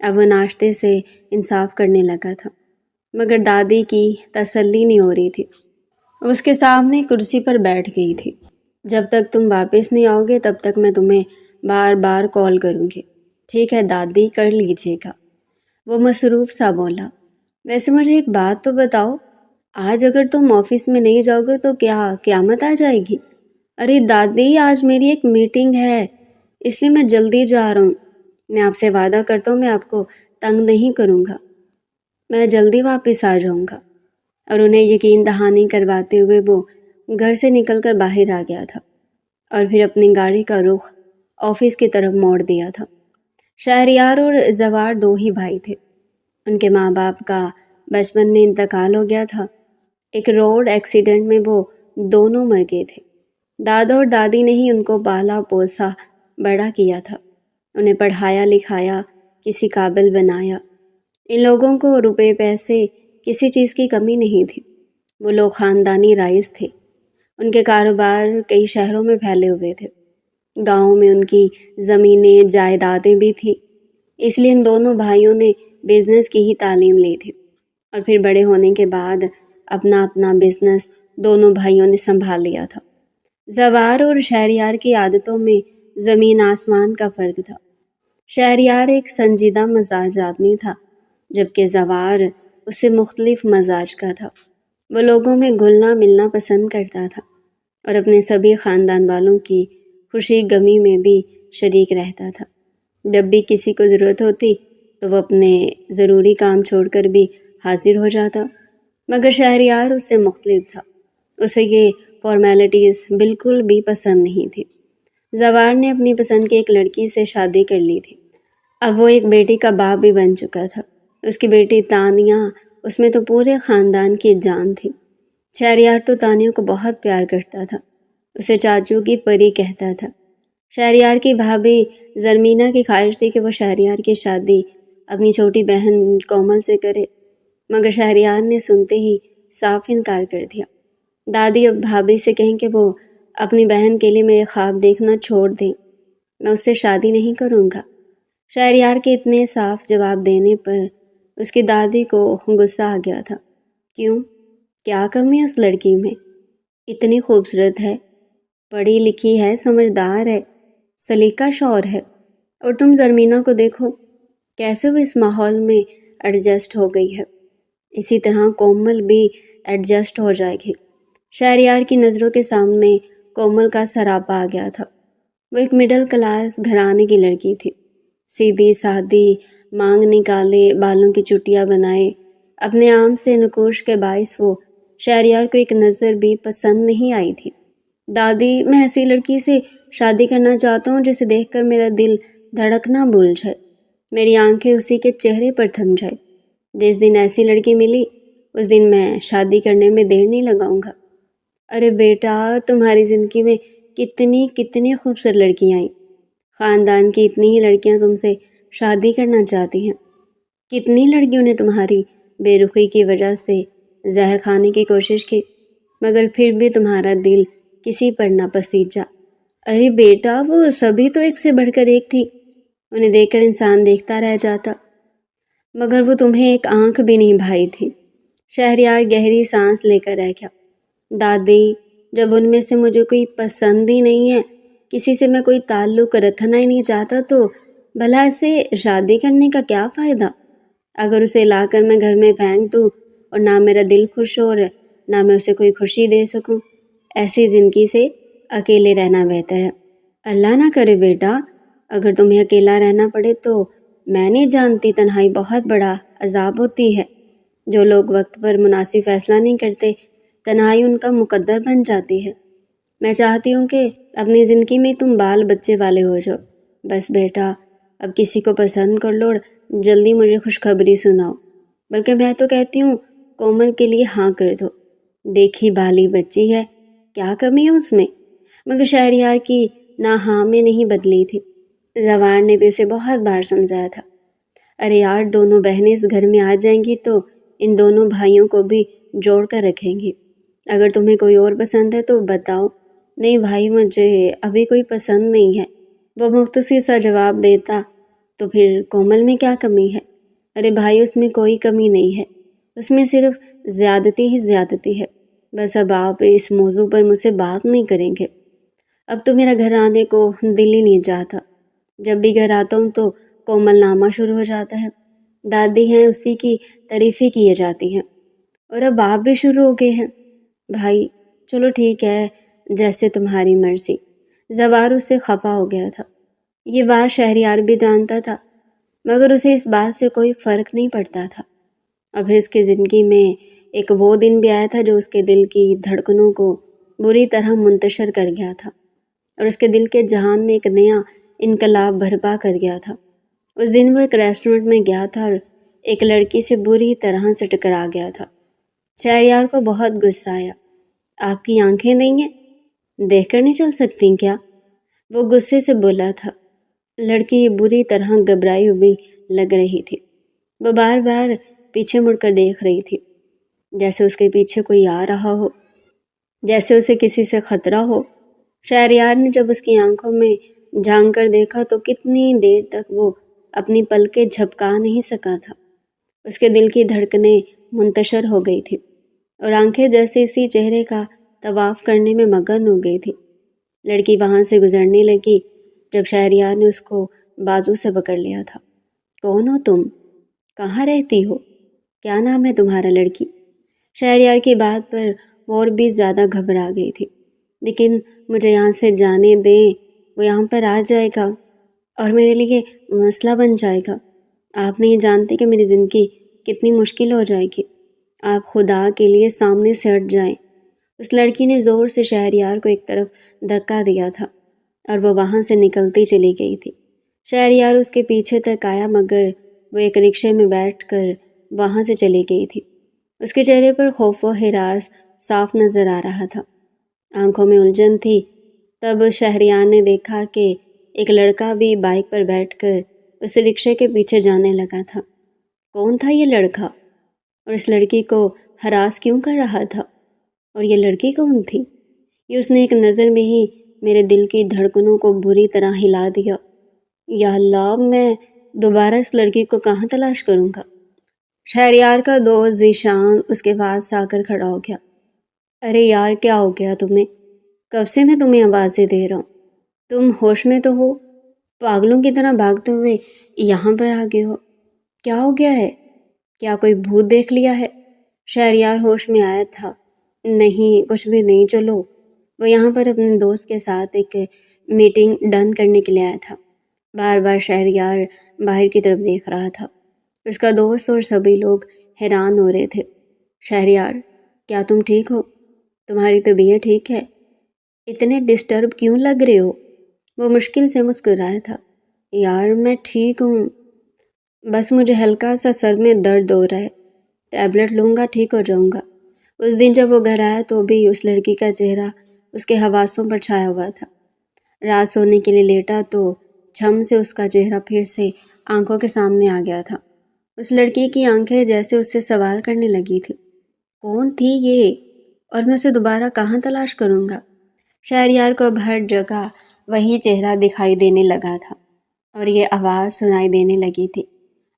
اب وہ ناشتے سے انصاف کرنے لگا تھا، مگر دادی کی تسلی نہیں ہو رہی تھی۔ اس کے سامنے کرسی پر بیٹھ گئی تھی۔ جب تک تم واپس نہیں آؤ گے تب تک میں تمہیں بار بار کال کروں گی۔ ٹھیک ہے دادی، کر لیجیے گا، وہ مصروف سا بولا۔ ویسے مجھے ایک بات تو بتاؤ، آج اگر تم آفس میں نہیں جاؤ گے تو کیا قیامت آ جائے گی؟ ارے دادی، آج میری ایک میٹنگ ہے، اس لیے میں جلدی جا رہا ہوں۔ میں آپ سے وعدہ کرتا ہوں میں آپ کو تنگ نہیں کروں گا، میں جلدی واپس آ جاؤں گا۔ اور انہیں یقین دہانی کرواتے ہوئے وہ گھر سے نکل کر باہر آ گیا تھا اور پھر اپنی گاڑی کا رخ آفس کی طرف موڑ دیا تھا۔ شہریار اور زوار دو ہی بھائی تھے۔ ان کے ماں باپ کا بچپن میں انتقال ہو گیا تھا۔ ایک روڈ ایکسیڈنٹ میں وہ دونوں مر گئے تھے۔ دادا اور دادی نے ہی ان کو پالا پوسا بڑا کیا تھا، انہیں پڑھایا لکھایا، کسی قابل بنایا۔ ان لوگوں کو روپے پیسے کسی چیز کی کمی نہیں تھی۔ وہ لوگ خاندانی رئیس تھے۔ ان کے کاروبار کئی شہروں میں پھیلے ہوئے تھے۔ گاؤں میں ان کی زمینیں جائیدادیں بھی تھیں۔ اس لیے ان دونوں بھائیوں نے بزنس کی ہی تعلیم لی تھی اور پھر بڑے ہونے کے بعد اپنا اپنا بزنس دونوں بھائیوں نے سنبھال لیا تھا۔ زوار اور شہریار کی عادتوں میں زمین آسمان کا فرق تھا۔ شہریار ایک سنجیدہ مزاج آدمی تھا، جبکہ زوار اس سے مختلف مزاج کا تھا۔ وہ لوگوں میں گھلنا ملنا پسند کرتا تھا اور اپنے سبھی خاندان والوں کی خوشی غمی میں بھی شریک رہتا تھا۔ جب بھی کسی کو ضرورت ہوتی تو وہ اپنے ضروری کام چھوڑ کر بھی حاضر ہو جاتا، مگر شہریار اس سے مختلف تھا۔ اسے یہ فارمیلٹیز بالکل بھی پسند نہیں تھی۔ زوار نے اپنی پسند کی ایک لڑکی سے شادی کر لی تھی۔ اب وہ ایک بیٹی کا باپ بھی بن چکا تھا۔ اس کی بیٹی تانیہ اس میں تو پورے خاندان کی جان تھی۔ شہریار تو تانیہ کو بہت پیار کرتا تھا، اسے چاچو کی پری کہتا تھا۔ شہریار کی بھابھی زرمینا کی خواہش تھی کہ وہ شہریار کی شادی اپنی چھوٹی بہن کومل سے کرے، مگر شہریار نے سنتے ہی صاف انکار کر دیا۔ دادی اب بھابھی سے کہیں کہ وہ اپنی بہن کے لیے میرے خواب دیکھنا چھوڑ دیں، میں اس سے شادی نہیں کروں گا۔ شہریار کے اتنے صاف جواب دینے پر اس کی دادی کو غصہ آ گیا تھا۔ کیوں؟ کیا کمی ہے اس لڑکی میں؟ اتنی خوبصورت ہے، پڑھی لکھی ہے، سمجھدار ہے، سلیقہ شور ہے، اور تم زرمینا کو دیکھو کیسے وہ اس ماحول میں ایڈجسٹ ہو گئی ہے، اسی طرح کومل بھی ایڈجسٹ ہو جائے گی۔ شہریار کی نظروں کے سامنے کومل کا سراپا آ گیا تھا۔ وہ ایک مڈل کلاس گھرانے کی لڑکی تھی، سیدھی سادی، مانگ نکالے، بالوں کی چٹیاں بنائے۔ اپنے عام سے نکوش کے باعث وہ شہریار کو ایک نظر بھی پسند نہیں آئی تھی۔ دادی، میں ایسی لڑکی سے شادی کرنا چاہتا ہوں جسے دیکھ کر میرا دل دھڑکنا بھول جائے، میری آنکھیں اسی کے چہرے پر تھم جائے۔ جس دن ایسی لڑکی ملی اس دن میں شادی کرنے میں دیر نہیں لگاؤں گا۔ ارے بیٹا، تمہاری زندگی میں کتنی خوبصورت لڑکیاں آئیں، خاندان کی اتنی ہی لڑکیاں تم سے شادی کرنا چاہتی ہیں، کتنی لڑکیوں نے تمہاری بے رخی کی وجہ سے زہر کھانے کی کوشش کی، مگر پھر بھی تمہارا دل کسی پر نہ پسیجا۔ ارے بیٹا، وہ سبھی تو ایک سے بڑھ کر ایک تھی، انہیں دیکھ کر انسان دیکھتا رہ جاتا، مگر وہ تمہیں ایک آنکھ بھی نہیں بھائی تھی۔ شہریار گہری سانس لے کر رہ گیا۔ دادی، جب ان میں سے مجھے کوئی پسند ہی نہیں ہے، کسی سے میں کوئی تعلق رکھنا ہی نہیں چاہتا، تو بھلا اسے شادی کرنے کا کیا فائدہ؟ اگر اسے لا کر میں گھر میں پھینک دوں اور نہ میرا دل خوش ہو اور نہ میں اسے کوئی خوشی دے سکوں، ایسی زندگی سے اکیلے رہنا بہتر ہے۔ اللہ نہ کرے بیٹا، اگر تمہیں اکیلا رہنا پڑے تو میں نہیں جانتی تنہائی بہت بڑا عذاب ہوتی ہے۔ جو لوگ وقت پر مناسب فیصلہ نہیں کرتے، تنہائی ان کا مقدر بن جاتی ہے۔ میں چاہتی ہوں کہ اپنی زندگی میں تم بال بچے والے ہو جاؤ۔ بس بیٹا، اب کسی کو پسند کر لو اور جلدی مجھے خوشخبری سناؤ، بلکہ میں تو کہتی ہوں کومل کے لیے ہاں کر دو، دیکھی بھالی بچی ہے، کیا کمی ہے اس میں؟ مگر شہریار کی نہ ہاں میں نہیں بدلی تھی۔ زوار نے بھی اسے بہت بار سمجھایا تھا۔ ارے یار، دونوں بہنیں اس گھر میں آ جائیں گی تو ان دونوں بھائیوں کو بھی جوڑ کر رکھیں گی۔ اگر تمہیں کوئی اور پسند ہے تو بتاؤ۔ نہیں بھائی، مجھے ابھی کوئی پسند نہیں ہے، وہ مختصر سا جواب دیتا تو پھر کومل میں کیا کمی ہے؟ ارے بھائی، اس میں کوئی کمی نہیں ہے، اس میں صرف زیادتی ہی زیادتی ہے۔ بس اب آپ اس موضوع پر مجھ سے بات نہیں کریں گے۔ اب تو میرا گھر آنے کو دل ہی نہیں چاہتا۔ جب بھی گھر آتا ہوں تو کومل نامہ شروع ہو جاتا ہے، دادی ہیں اسی کی تعریفیں کیے جاتی ہیں، اور اب آپ بھی شروع ہو گئے ہیں۔ بھائی چلو ٹھیک ہے، جیسے تمہاری مرضی۔ زوار اس سے خفا ہو گیا تھا۔ یہ بات شہریار بھی جانتا تھا، مگر اسے اس بات سے کوئی فرق نہیں پڑتا تھا۔ اب اس کی زندگی میں ایک وہ دن بھی آیا تھا جو اس کے دل کی دھڑکنوں کو بری طرح منتشر کر گیا تھا، اور اس کے دل کے جہان میں ایک نیا انقلاب برپا کر گیا تھا۔ اس دن وہ ایک ریسٹورنٹ میں گیا تھا اور ایک لڑکی سے بری طرح سے ٹکرا گیا تھا۔ شہریار کو بہت غصہ آیا۔ آپ کی آنکھیں نہیں ہیں؟ دیکھ کر نہیں چل سکتی کیا؟ وہ غصے سے بولا تھا۔ لڑکی بری طرح گھبرائی ہوئی لگ رہی تھی۔ وہ بار بار پیچھے مڑ کر دیکھ رہی تھی، جیسے اس کے پیچھے کوئی آ رہا ہو، جیسے اسے کسی سے خطرہ ہو۔ شہریار نے جب اس کی آنکھوں میں جھانک کر دیکھا تو کتنی دیر تک وہ اپنی پلکیں جھپکا نہیں سکا تھا۔ اس کے دل کی دھڑکنیں منتشر ہو گئی تھی اور آنکھیں جیسے اسی چہرے کا طواف کرنے میں مگن ہو گئی تھی۔ لڑکی وہاں سے گزرنے لگی جب شہریار نے اس کو بازو سے پکڑ لیا تھا۔ کون ہو تم؟ کہاں رہتی ہو؟ کیا نام ہے تمہارا؟ لڑکی شہریار کی بات پر وہ اور بھی زیادہ گھبرا گئی تھی۔ لیکن مجھے یہاں سے جانے دیں، وہ یہاں پر آ جائے گا اور میرے لیے مسئلہ بن جائے گا۔ آپ نہیں جانتے کہ میری زندگی کتنی مشکل ہو جائے گی۔ آپ خدا کے لیے سامنے سے ہٹ جائیں۔ اس لڑکی نے زور سے شہریار کو ایک طرف دھکا دیا تھا اور وہ وہاں سے نکلتی چلی گئی تھی۔ شہریار اس کے پیچھے تک آیا، مگر وہ ایک رکشے میں بیٹھ کر وہاں سے چلی گئی تھی۔ اس کے چہرے پر خوف و ہراس صاف نظر آ رہا تھا، آنکھوں میں الجھن تھی۔ تب شہریار نے دیکھا کہ ایک لڑکا بھی بائک پر بیٹھ کر اس رکشے کے پیچھے جانے لگا تھا۔ کون تھا یہ لڑکا؟ اور اس لڑکی کو ہراس کیوں کر رہا تھا؟ اور یہ لڑکی کون تھی؟ یہ اس نے ایک نظر میں ہی میرے دل کی دھڑکنوں کو بری طرح ہلا دیا۔ یا اللہ، میں دوبارہ اس لڑکی کو کہاں تلاش کروں گا؟ شہریار کا دوست ذیشان اس کے پاس آ کر کھڑا ہو گیا۔ ارے یار، کیا ہو گیا تمہیں؟ کب سے میں تمہیں آوازیں دے رہا ہوں، تم ہوش میں تو ہو؟ پاگلوں کی طرح بھاگتے ہوئے یہاں پر آ گئے ہو۔ کیا ہو گیا ہے؟ کیا کوئی بھوت دیکھ لیا ہے؟ شہریار ہوش میں آیا تھا۔ نہیں، کچھ بھی نہیں، چلو۔ وہ یہاں پر اپنے دوست کے ساتھ ایک میٹنگ ڈن کرنے کے لیے آیا تھا۔ بار بار شہریار باہر کی طرف دیکھ رہا تھا۔ اس کا دوست اور سبھی لوگ حیران ہو رہے تھے۔ شہریار، کیا تم ٹھیک ہو؟ تمہاری طبیعت ٹھیک ہے؟ اتنے ڈسٹرب کیوں لگ رہے ہو؟ وہ مشکل سے مسکرایا تھا۔ یار میں ٹھیک ہوں، بس مجھے ہلکا سا سر میں درد ہو رہا ہے، ٹیبلٹ لوں گا ٹھیک ہو جاؤں گا۔ اس دن جب وہ گھر آیا تو بھی اس لڑکی کا چہرہ اس کے حواسوں پر چھایا ہوا تھا۔ رات سونے کے لیے لیٹا تو جھم سے اس کا چہرہ پھر سے آنکھوں کے سامنے آ گیا تھا۔ اس لڑکی کی آنکھیں جیسے اس سے سوال کرنے لگی تھی، کون تھی یہ، اور میں اسے دوبارہ کہاں تلاش کروں گا؟ شہریار کو اب ہر جگہ وہی چہرہ دکھائی دینے لگا تھا اور یہ آواز سنائی دینے لگی تھی۔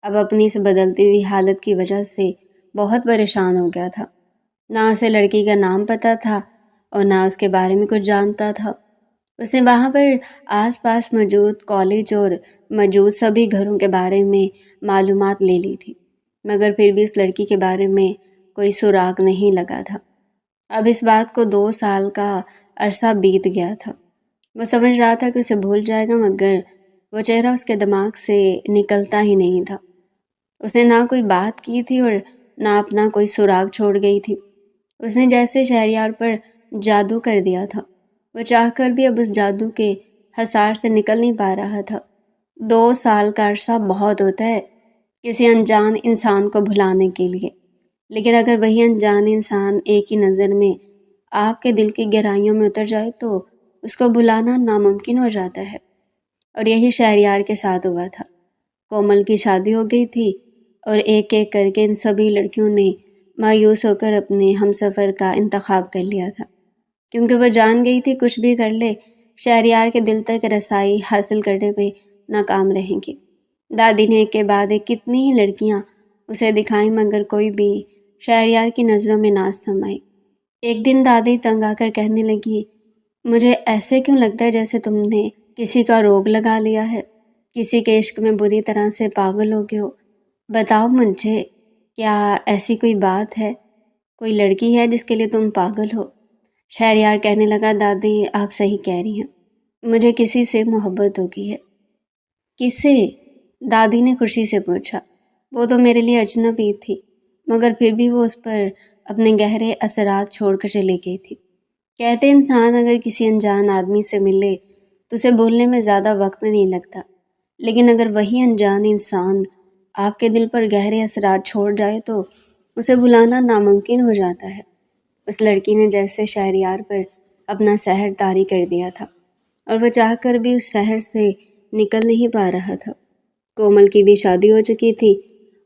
اب اپنی اس بدلتی ہوئی حالت کی وجہ سے بہت پریشان ہو گیا تھا۔ نہ اسے لڑکی کا نام پتہ تھا اور نہ اس کے بارے میں کچھ جانتا تھا۔ اس نے وہاں پر آس پاس موجود کالج اور موجود سبھی گھروں کے بارے میں معلومات لے لی تھی، مگر پھر بھی اس لڑکی کے بارے میں کوئی سراغ نہیں لگا تھا۔ اب اس بات کو 2 سال کا عرصہ بیت گیا تھا۔ وہ سمجھ رہا تھا کہ اسے بھول جائے گا، مگر وہ چہرہ اس کے دماغ سے نکلتا ہی نہیں تھا۔ اس نے نہ کوئی بات کی تھی اور نہ اپنا کوئی سراغ چھوڑ گئی تھی۔ اس نے جیسے شہریار پر جادو کر دیا تھا۔ وہ چاہ کر بھی اب اس جادو کے حصار سے نکل نہیں پا رہا تھا۔ 2 سال کا عرصہ بہت ہوتا ہے کسی انجان انسان کو بھلانے کے لیے، لیکن اگر وہی انجان انسان ایک ہی نظر میں آپ کے دل کی گہرائیوں میں اتر جائے تو اس کو بھلانا ناممکن ہو جاتا ہے۔ اور یہی شہریار کے ساتھ ہوا تھا۔ کومل کی شادی ہو گئی تھی اور ایک ایک کر کے ان سبھی لڑکیوں نے مایوس ہو کر اپنے ہمسفر کا انتخاب کر لیا تھا، کیونکہ وہ جان گئی تھی کچھ بھی کر لے شہریار کے دل تک رسائی حاصل کرنے میں ناکام رہیں گی۔ دادی نے ایک کے بعد ایک کتنی ہی لڑکیاں اسے دکھائیں مگر کوئی بھی شہریار کی نظروں میں نہ سمائی۔ ایک دن دادی تنگ آ کر کہنے لگی، مجھے ایسے کیوں لگتا ہے جیسے تم نے کسی کا روگ لگا لیا ہے، کسی کے عشق میں بری طرح سے پاگل ہو گئے ہو۔ بتاؤ مجھے، کیا ایسی کوئی بات ہے، کوئی لڑکی ہے جس کے لیے تم پاگل ہو؟ شہریار کہنے لگا، دادی آپ صحیح کہہ رہی ہیں، مجھے کسی سے محبت ہو گئی ہے۔ کس سے؟ دادی نے خوشی سے پوچھا۔ وہ تو میرے لیے اجنبی تھی، مگر پھر بھی وہ اس پر اپنے گہرے اثرات چھوڑ کر چلی گئی تھی۔ کہتے انسان اگر کسی انجان آدمی سے ملے تو اسے بولنے میں زیادہ وقت نہیں لگتا، لیکن اگر وہی انجان انسان آپ کے دل پر گہرے اثرات چھوڑ جائے تو اسے بلانا ناممکن ہو جاتا ہے۔ اس لڑکی نے جیسے شہریار پر اپنا سحر طاری کر دیا تھا، اور وہ چاہ کر بھی اس سحر سے نکل نہیں پا رہا تھا۔ کومل کی بھی شادی ہو چکی تھی،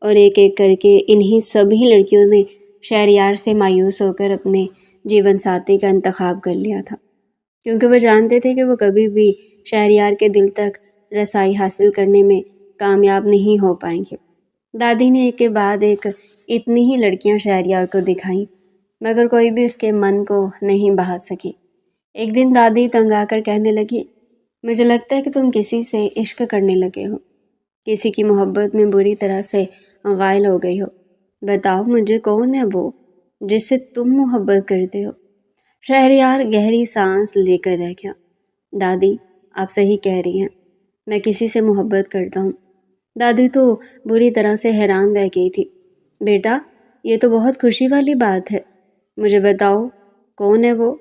اور ایک ایک کر کے انہی سبھی لڑکیوں نے شہریار سے مایوس ہو کر اپنے جیون ساتھی کا انتخاب کر لیا تھا، کیونکہ وہ جانتے تھے کہ وہ کبھی بھی شہریار کے دل تک رسائی حاصل کرنے میں کامیاب نہیں ہو پائیں گے۔ دادی نے ایک کے بعد ایک اتنی ہی لڑکیاں شہریار کو دکھائیں، مگر کوئی بھی اس کے من کو نہیں بہا سکی۔ ایک دن دادی تنگ آ کر کہنے لگی، مجھے لگتا ہے کہ تم کسی سے عشق کرنے لگے ہو، کسی کی محبت میں بری طرح سے غائل ہو گئی ہو۔ بتاؤ مجھے، کون ہے وہ جس سے تم محبت کرتے ہو؟ شہریار گہری سانس لے کر رہ گیا۔ دادی آپ صحیح کہہ رہی ہیں، میں کسی سے محبت کرتا ہوں۔ دادی تو بری طرح سے حیران رہ گئی تھی۔ بیٹا، یہ تو بہت خوشی والی بات ہے، مجھے بتاؤ کون ہے وہ؟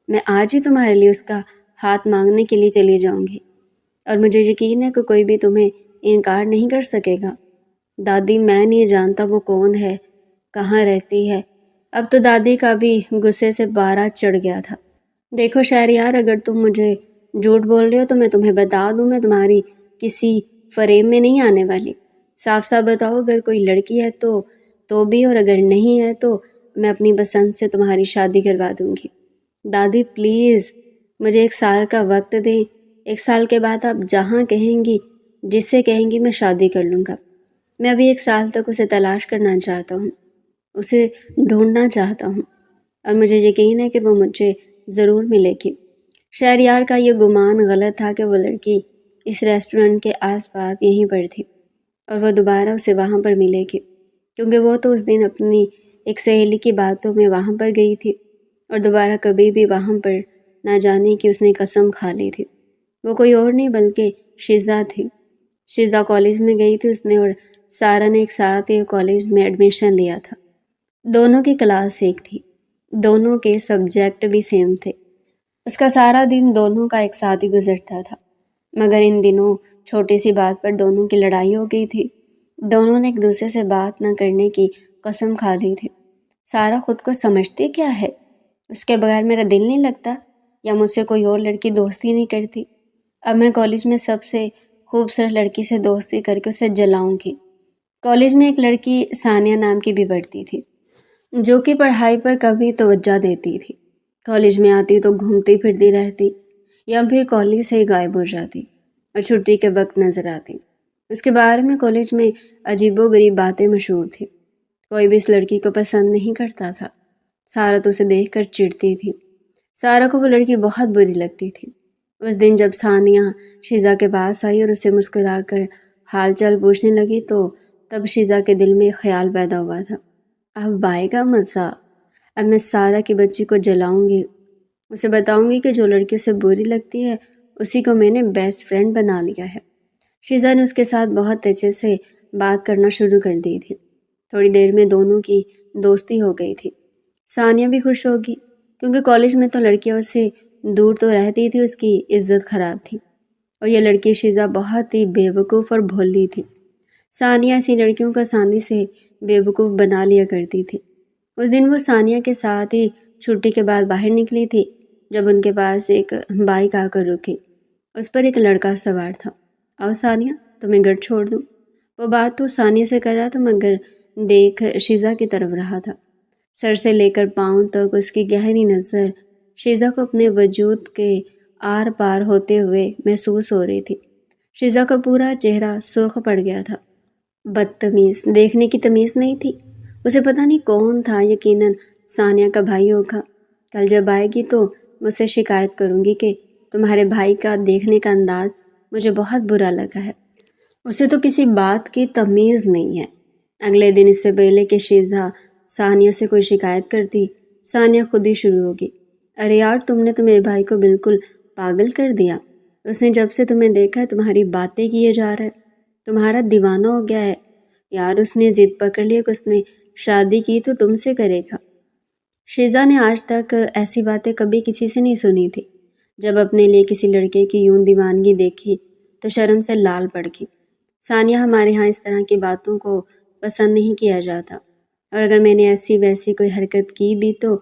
میں آج ہی تمہارے لیے اس کا ہاتھ مانگنے کے لیے چلی جاؤں گی، اور مجھے یقین ہے کہ کوئی بھی تمہیں انکار نہیں کر سکے گا۔ دادی میں نہیں جانتا وہ کون ہے، کہاں رہتی ہے۔ اب تو دادی کا بھی غصے سے پارا چڑھ گیا تھا۔ دیکھو شہریار، اگر تم مجھے جھوٹ بول رہے ہو تو میں تمہیں بتا دوں، میں تمہاری کسی فریب میں نہیں آنے والی۔ صاف صاف بتاؤ، اگر کوئی لڑکی ہے تو بھی، اور اگر نہیں ہے تو میں اپنی پسند سے تمہاری شادی کروا دوں گی۔ دادی پلیز مجھے 1 سال کا وقت دیں، 1 سال کے بعد آپ جہاں کہیں گی، جس سے کہیں گی، میں شادی کر لوں گا۔ میں ابھی 1 سال تک اسے تلاش کرنا چاہتا ہوں، اسے ڈھونڈنا چاہتا ہوں، اور مجھے یقین ہے کہ وہ مجھے ضرور ملے گی۔ شہریار کا یہ گمان غلط تھا کہ وہ لڑکی اس ریسٹورنٹ کے آس پاس یہیں پر تھی، اور وہ دوبارہ اسے وہاں پر ملے گی، کیونکہ وہ تو اس دن اپنی ایک سہیلی کی باتوں میں وہاں پر گئی تھی، اور دوبارہ کبھی بھی وہاں پر نہ جانے کی اس نے قسم کھا لی تھی۔ وہ کوئی اور نہیں بلکہ شیزا تھی۔ شیزا کالج میں گئی تھی اس نے، اور سارا نے ایک ساتھ ہی کالج میں ایڈمیشن لیا تھا۔ دونوں کی کلاس ایک تھی، دونوں کے سبجیکٹ بھی سیم تھے۔ اس کا سارا دن دونوں کا ایک ساتھ ہی گزرتا تھا، مگر ان دنوں چھوٹی سی بات پر دونوں کی لڑائی ہو گئی تھی۔ دونوں نے ایک دوسرے سے بات نہ کرنے کی قسم کھا لی تھی۔ سارا خود کو سمجھتی کیا ہے؟ اس کے بغیر میرا دل نہیں لگتا، یا مجھ سے کوئی اور لڑکی دوستی نہیں کرتی۔ اب میں کالج میں سب سے خوبصورت لڑکی سے دوستی کر کے اسے جلاؤں گی۔ کالج میں ایک لڑکی ثانیہ نام کی بھی پڑھتی تھی، جو کہ پڑھائی پر کبھی توجہ دیتی تھی۔ کالج میں آتی تو گھومتی پھرتی رہتی، یا پھر کالج سے ہی غائب ہو جاتی اور چھٹی کے وقت نظر آتی۔ اس کے بارے میں کالج میں عجیب و غریب باتیں مشہور تھی۔ کوئی بھی اس لڑکی کو پسند نہیں کرتا تھا۔ سارا تو اسے دیکھ کر چڑھتی تھی۔ سارا کو وہ لڑکی بہت بری لگتی تھی۔ اس دن جب ثانیہ شیزا کے پاس آئی اور اسے مسکرا کر حال چال پوچھنے لگی تو تب شیزا کے دل میں ایک خیال پیدا ہوا تھا، اب آئے گا مزہ، اب میں سارا کی بچی کو جلاؤں گی، اسے بتاؤں گی کہ جو لڑکی اسے بری لگتی ہے اسی کو میں نے بیسٹ فرینڈ بنا لیا ہے۔ شیزا نے اس کے ساتھ بہت اچھے سے بات کرنا شروع کر دی تھی۔ تھوڑی دیر میں دونوں کی دوستی ہو گئی تھی۔ ثانیہ بھی خوش ہوگی، کیونکہ کالج میں تو لڑکیوں سے دور تو رہتی تھی، اس کی عزت خراب تھی، اور یہ لڑکی شیزا بہت ہی بے وقوف اور بھولی تھی۔ ثانیہ ایسی لڑکیوں کو آسانی سے بے وقوف بنا لیا کرتی تھی۔ اس دن وہ ثانیہ کے ساتھ ہی چھٹی کے بعد باہر نکلی تھی، جب ان کے پاس ایک بائک آ کر رکی۔ اس پر ایک لڑکا سوار تھا۔ آؤ ثانیہ، تمہیں گھر چھوڑ دوں۔ وہ بات تو ثانیہ سے کر رہا تھا، مگر دیکھ شیزا کی طرف رہا تھا۔ سر سے لے کر پاؤں تک اس کی گہری نظر شیزا کو اپنے وجود کے آر پار ہوتے ہوئے محسوس ہو رہی تھی۔ شیزا کا پورا چہرہ سرخ پڑ گیا تھا۔ بدتمیز، دیکھنے کی تمیز نہیں تھی۔ اسے پتہ نہیں کون تھا، یقیناً ثانیہ کا بھائی ہوگا۔ کل جب آئے گی تو مجھ سے شکایت کروں گی کہ تمہارے بھائی کا دیکھنے کا انداز مجھے بہت برا لگا ہے۔ اسے تو کسی بات کی تمیز نہیں ہے۔ اگلے دن اس سے پہلے کہ شیزا ثانیہ سے کوئی شکایت کرتی، ثانیہ خود ہی شروع ہوگی۔ ارے یار، تم نے تو میرے بھائی کو بالکل پاگل کر دیا۔ اس نے جب سے تمہیں دیکھا ہے تمہاری باتیں کیے جا رہا ہے، تمہارا دیوانہ ہو گیا ہے۔ یار، اس نے ضد پکڑ لی کہ اس نے شادی کی تو تم سے کرے گا۔ شیزا نے آج تک ایسی باتیں کبھی کسی سے نہیں سنی تھی۔ جب اپنے لیے کسی لڑکے کی یوں دیوانگی دیکھی تو شرم سے لال پڑ گئی۔ ثانیہ، ہمارے ہاں اس طرح کی باتوں کو پسند نہیں کیا جاتا، اور اگر میں نے ایسی ویسی کوئی حرکت کی بھی تو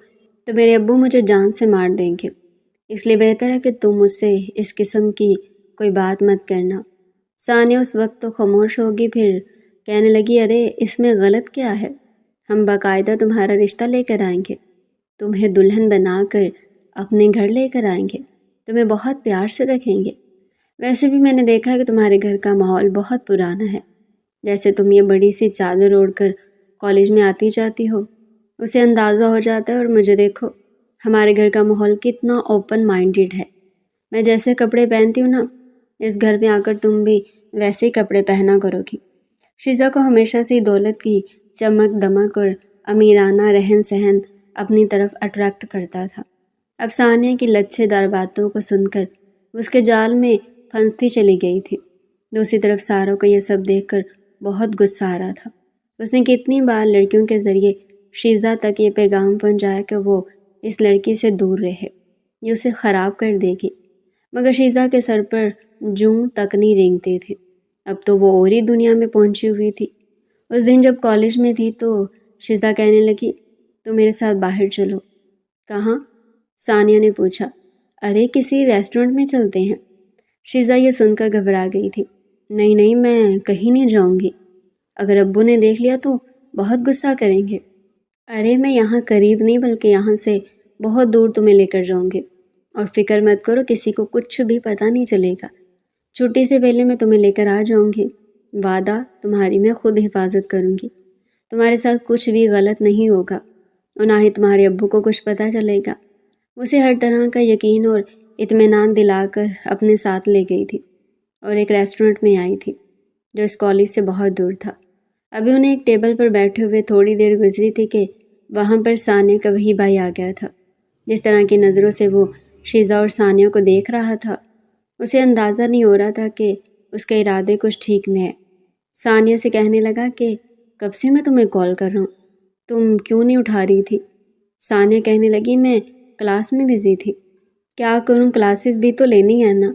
میرے ابو مجھے جان سے مار دیں گے۔ اس لیے بہتر ہے کہ تم مجھ سے اس قسم کی کوئی بات مت کرنا۔ ثانیہ اس وقت تو خاموش ہوگی، پھر کہنے لگی، ارے اس میں غلط کیا ہے؟ ہم باقاعدہ تمہارا رشتہ لے کر آئیں گے، تمہیں دلہن بنا کر اپنے گھر لے کر آئیں گے، تمہیں بہت پیار سے رکھیں گے۔ ویسے بھی میں نے دیکھا ہے کہ تمہارے گھر کا ماحول بہت پرانا ہے۔ جیسے تم یہ بڑی سی چادر اوڑھ کر کالج میں آتی جاتی ہو، اسے اندازہ ہو جاتا ہے، اور مجھے دیکھو، ہمارے گھر کا ماحول کتنا اوپن مائنڈیڈ ہے۔ میں جیسے کپڑے پہنتی ہوں نا، اس گھر میں آ کر تم بھی ویسے ہی کپڑے پہنا کرو گی۔ شیزا کو ہمیشہ سے دولت کی چمک دمک اور امیرانہ رہن سہن اپنی طرف اٹریکٹ کرتا تھا۔ اب ثانیہ کی لچھے دار باتوں کو سن کر اس کے جال میں پھنستی چلی گئی تھی۔ دوسری طرف ساروں کو یہ سب دیکھ کر بہت غصہ آ رہا تھا۔ اس نے کتنی بار لڑکیوں کے ذریعے شیزا تک یہ پیغام پہنچایا کہ وہ اس لڑکی سے دور رہے، یہ اسے خراب کر دے گی، مگر شیزا کے سر پر جوں تک نہیں رینگتی تھی۔ اب تو وہ اور ہی دنیا میں پہنچی ہوئی تھی۔ اس دن جب کالج میں تھی تو شیزا کہنے لگی، تو میرے ساتھ باہر چلو۔ کہاں؟ ثانیہ نے پوچھا۔ ارے کسی ریسٹورنٹ میں چلتے ہیں۔ شیزا یہ سن کر گھبرا گئی تھی۔ نہیں نہیں، میں کہیں نہیں جاؤں گی، اگر ابو نے دیکھ لیا تو بہت غصہ کریں گے۔ ارے میں یہاں قریب نہیں بلکہ یہاں سے بہت دور تمہیں لے کر جاؤں گی، اور فکر مت کرو، کسی کو کچھ بھی پتہ نہیں چلے گا۔ چھٹی سے پہلے میں تمہیں لے کر آ جاؤں گی، وعدہ، تمہاری میں خود حفاظت کروں گی، تمہارے ساتھ کچھ بھی غلط نہیں ہوگا، اور نہ ہی تمہارے ابو کو کچھ پتہ چلے گا۔ اسے ہر طرح کا یقین اور اطمینان دلا کر اپنے ساتھ لے گئی تھی، اور ایک ریسٹورنٹ میں آئی تھی جو اس کالج سے بہت دور تھا۔ ابھی انہیں ایک ٹیبل پر بیٹھے ہوئے تھوڑی دیر گزری تھی کہ وہاں پر ثانیہ کا وہی بھائی آ گیا تھا۔ جس طرح کی نظروں سے وہ شیزا اور ثانیہ کو دیکھ رہا تھا، اسے اندازہ نہیں ہو رہا تھا کہ اس کے ارادے کچھ ٹھیک نہیں ہے۔ ثانیہ سے کہنے لگا کہ کب سے میں تمہیں کال کر رہا ہوں، تم کیوں نہیں اٹھا رہی تھی؟ ثانیہ کہنے لگی، میں کلاس میں بزی تھی۔ کیا کروں، کلاسز بھی تو لینی ہے نا،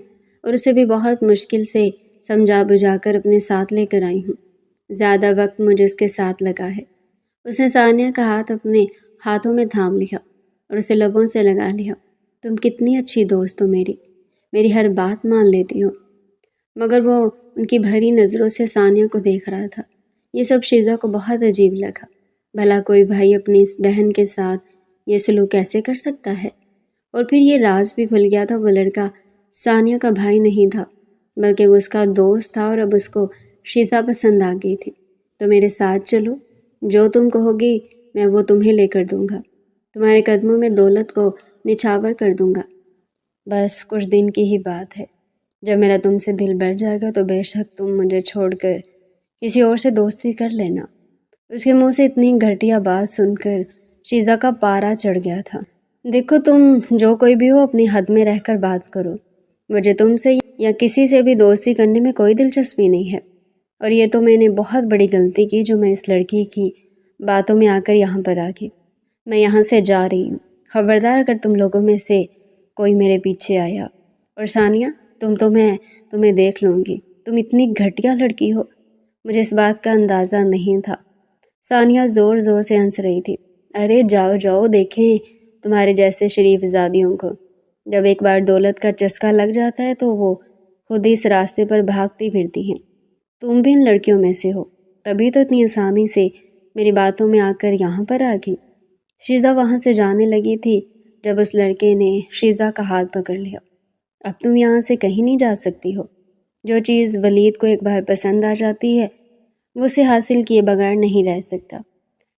اور اسے بھی بہت مشکل سے سمجھا بجھا کر اپنے ساتھ لے کر آئی ہوں۔ زیادہ وقت مجھے اس کے ساتھ لگا ہے۔ اس نے ثانیہ کا ہاتھ اپنے ہاتھوں میں تھام لیا اور اسے لبوں سے لگا لیا۔ تم کتنی اچھی دوست ہو، میری ہر بات مان لیتی ہو۔ مگر وہ ان کی بھری نظروں سے ثانیہ کو دیکھ رہا تھا۔ یہ سب شیزا کو بہت عجیب لگا۔ بھلا کوئی بھائی اپنی اس بہن کے ساتھ یہ سلوک کیسے کر سکتا ہے؟ اور پھر یہ راز بھی کھل گیا تھا، وہ لڑکا ثانیہ کا بھائی نہیں تھا بلکہ وہ اس کا دوست تھا، اور اب اس کو شیزا پسند آ گئی تھی۔ تو میرے ساتھ چلو، جو تم کہو گی میں وہ تمہیں لے کر دوں گا، تمہارے قدموں میں دولت کو نچھاور کر دوں گا۔ بس کچھ دن کی ہی بات ہے، جب میرا تم سے دل بڑھ جائے گا تو بے شک تم مجھے چھوڑ کر کسی اور سے دوستی کر لینا۔ اس کے منہ سے اتنی گھٹیا بات سن کر شیزا کا پارا چڑھ گیا تھا۔ دیکھو، تم جو کوئی بھی ہو اپنی حد میں رہ کر بات کرو، مجھے تم سے یا کسی سے بھی دوستی کرنے میں کوئی دلچسپی نہیں ہے، اور یہ تو میں نے بہت بڑی غلطی کی جو میں اس لڑکی کی باتوں میں آ کر یہاں پر آ گئی۔ میں یہاں سے جا رہی ہوں، خبردار اگر تم لوگوں میں سے کوئی میرے پیچھے آیا۔ اور ثانیہ، میں تمہیں دیکھ لوں گی، تم اتنی گھٹیا لڑکی ہو، مجھے اس بات کا اندازہ نہیں تھا۔ ثانیہ زور زور سے ہنس رہی تھی۔ ارے جاؤ جاؤ، دیکھیں تمہارے جیسے شریف زادیوں کو جب ایک بار دولت کا چسکا لگ جاتا ہے تو وہ خود ہی اس راستے پر بھاگتی پھرتی ہیں۔ تم بھی ان لڑکیوں میں سے ہو، تبھی تو اتنی آسانی سے میری باتوں میں آ کر یہاں پر آ گئی۔ شیزا وہاں سے جانے لگی تھی جب اس لڑکے نے شیزا کا ہاتھ پکڑ لیا۔ اب تم یہاں سے کہیں نہیں جا سکتی ہو، جو چیز ولید کو ایک بار پسند آ جاتی ہے وہ اسے حاصل کیے بغیر نہیں رہ سکتا۔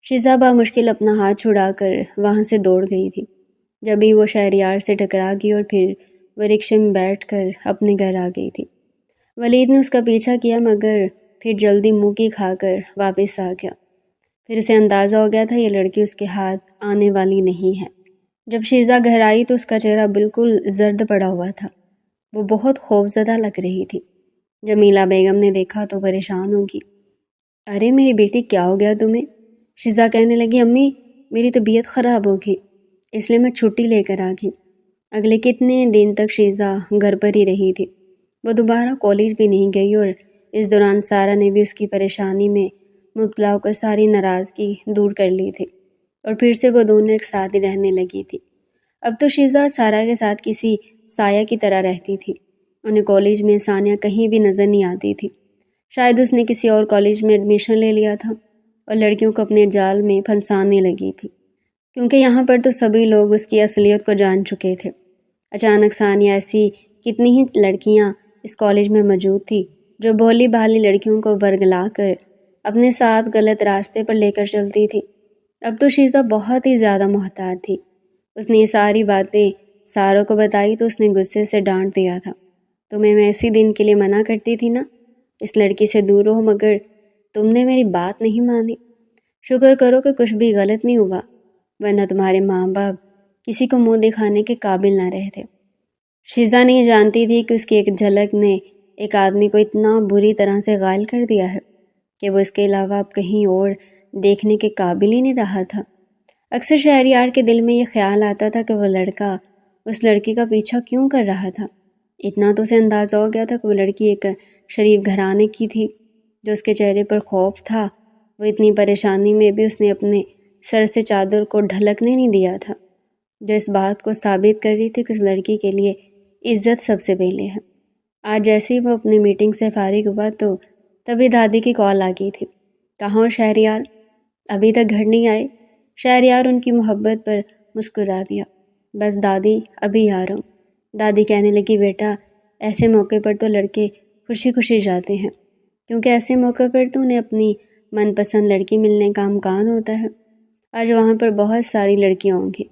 شیزہ بامشکل اپنا ہاتھ چھڑا کر وہاں سے دوڑ گئی تھی، جبھی وہ شہریار سے ٹکرا گئی اور پھر وہ رکشے میں بیٹھ کر اپنے گھر آ گئی تھی۔ ولید نے اس کا پیچھا کیا مگر پھر جلدی منہ کی کھا کر واپس آ گیا۔ پھر اسے اندازہ ہو گیا تھا یہ لڑکی اس کے ہاتھ آنے والی نہیں ہے۔ جب شیزہ گھر آئی تو اس کا چہرہ بالکل زرد پڑا ہوا تھا، وہ بہت خوفزدہ لگ رہی تھی۔ جمیلہ بیگم نے دیکھا تو پریشان ہوگی۔ ارے میری بیٹی کیا ہو گیا تمہیں؟ شیزہ کہنے لگی امی میری طبیعت خراب ہوگی اس لیے میں چھٹی لے کر آ گئی۔ اگلے کتنے دن تک شیزہ گھر پر ہی رہی تھی، وہ دوبارہ کالج بھی نہیں گئی اور اس دوران سارا نے بھی اس کی پریشانی میں مبتلا ہو کر ساری ناراضگی دور کر لی تھی اور پھر سے وہ دونوں ایک ساتھ ہی رہنے لگی تھی۔ اب تو شیزہ سارا کے ساتھ کسی سایہ کی طرح رہتی تھی۔ انہیں کالج میں ثانیہ کہیں بھی نظر نہیں آتی تھی، شاید اس نے کسی اور کالج میں ایڈمیشن لے لیا تھا اور لڑکیوں کو اپنے جال میں پھنسانے لگی تھی، کیونکہ یہاں پر تو سبھی لوگ اس کی اصلیت کو جان چکے تھے۔ اچانک ثانیہ ایسی کتنی ہی لڑکیاں اس کالج میں موجود تھی جو بھولی بھالی لڑکیوں کو ورگلا کر اپنے ساتھ غلط راستے پر لے کر چلتی تھی۔ اب تو شیزہ بہت ہی زیادہ محتاط تھی۔ اس نے یہ ساری باتیں ساروں کو بتائی تو اس نے غصے سے ڈانٹ دیا تھا، تمہیں میں اسی دن کے لیے منع کرتی تھی نا اس لڑکی سے دور رہو، مگر تم نے میری بات نہیں مانی۔ شکر کرو کہ کچھ بھی غلط نہیں ہوا، ورنہ تمہارے ماں باپ کسی کو منہ دکھانے کے قابل نہ رہتے۔ شیزہ نہیں جانتی تھی کہ اس کی ایک جھلک نے ایک آدمی کو اتنا بری طرح سے غائل کر دیا ہے کہ وہ اس کے علاوہ اب کہیں اور دیکھنے کے قابل ہی نہیں رہا تھا۔ اکثر شہریار کے دل میں یہ خیال آتا تھا کہ وہ لڑکا اس لڑکی کا پیچھا کیوں کر رہا تھا۔ اتنا تو اسے اندازہ ہو گیا تھا کہ وہ لڑکی ایک شریف گھرانے کی تھی۔ جو اس کے چہرے پر خوف تھا وہ اتنی پریشانی میں بھی اس نے اپنے سر سے چادر کو ڈھلکنے نہیں دیا تھا، جو اس بات کو ثابت کر رہی تھی کہ اس لڑکی کے لیے عزت سب سے پہلے ہے۔ آج جیسے ہی وہ اپنی میٹنگ سے فارغ ہوا تو تبھی دادی کی کال آ گئی تھی۔ کہاں ہو شہریار؟ ابھی تک گھر نہیں آئے؟ شہریار ان کی محبت پر مسکرا دیا۔ بس دادی ابھی آ رہا ہوں۔ دادی کہنے لگی بیٹا ایسے موقع پر تو لڑکے خوشی خوشی جاتے ہیں، کیونکہ ایسے موقع پر تو انہیں اپنی من پسند لڑکی ملنے کا امکان ہوتا ہے۔ آج وہاں پر بہت ساری لڑکیاں ہوں گی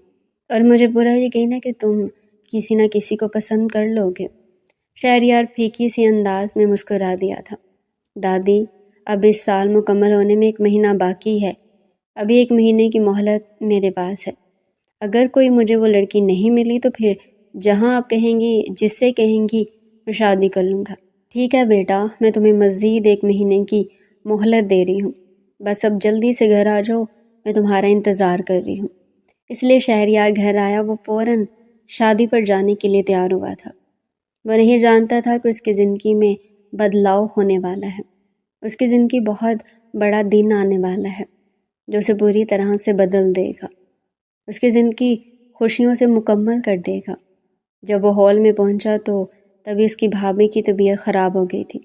اور مجھے پورا یقین ہے کہ تم کسی نہ کسی کو پسند کر لو گے۔ شہریار پھیکی سی انداز میں مسکرا دیا تھا۔ دادی اب اس سال مکمل ہونے میں 1 مہینہ باقی ہے، ابھی 1 مہینے کی مہلت میرے پاس ہے۔ اگر کوئی مجھے وہ لڑکی نہیں ملی تو پھر جہاں آپ کہیں گی جس سے کہیں گی میں شادی کر لوں گا۔ ٹھیک ہے بیٹا میں تمہیں مزید 1 مہینے کی مہلت دے رہی ہوں، بس اب جلدی سے گھر آ جاؤ، میں تمہارا انتظار کر رہی ہوں۔ اس لیے شہریار گھر آیا۔ وہ فوراً شادی پر جانے کے لیے تیار ہوا تھا۔ وہ نہیں جانتا تھا کہ اس کی زندگی میں بدلاؤ ہونے والا ہے، اس کی زندگی بہت بڑا دن آنے والا ہے جو اسے پوری طرح سے بدل دے گا، اس کی زندگی خوشیوں سے مکمل کر دے گا۔ جب وہ ہال میں پہنچا تو تبھی اس کی بھابھی کی طبیعت خراب ہو گئی تھی۔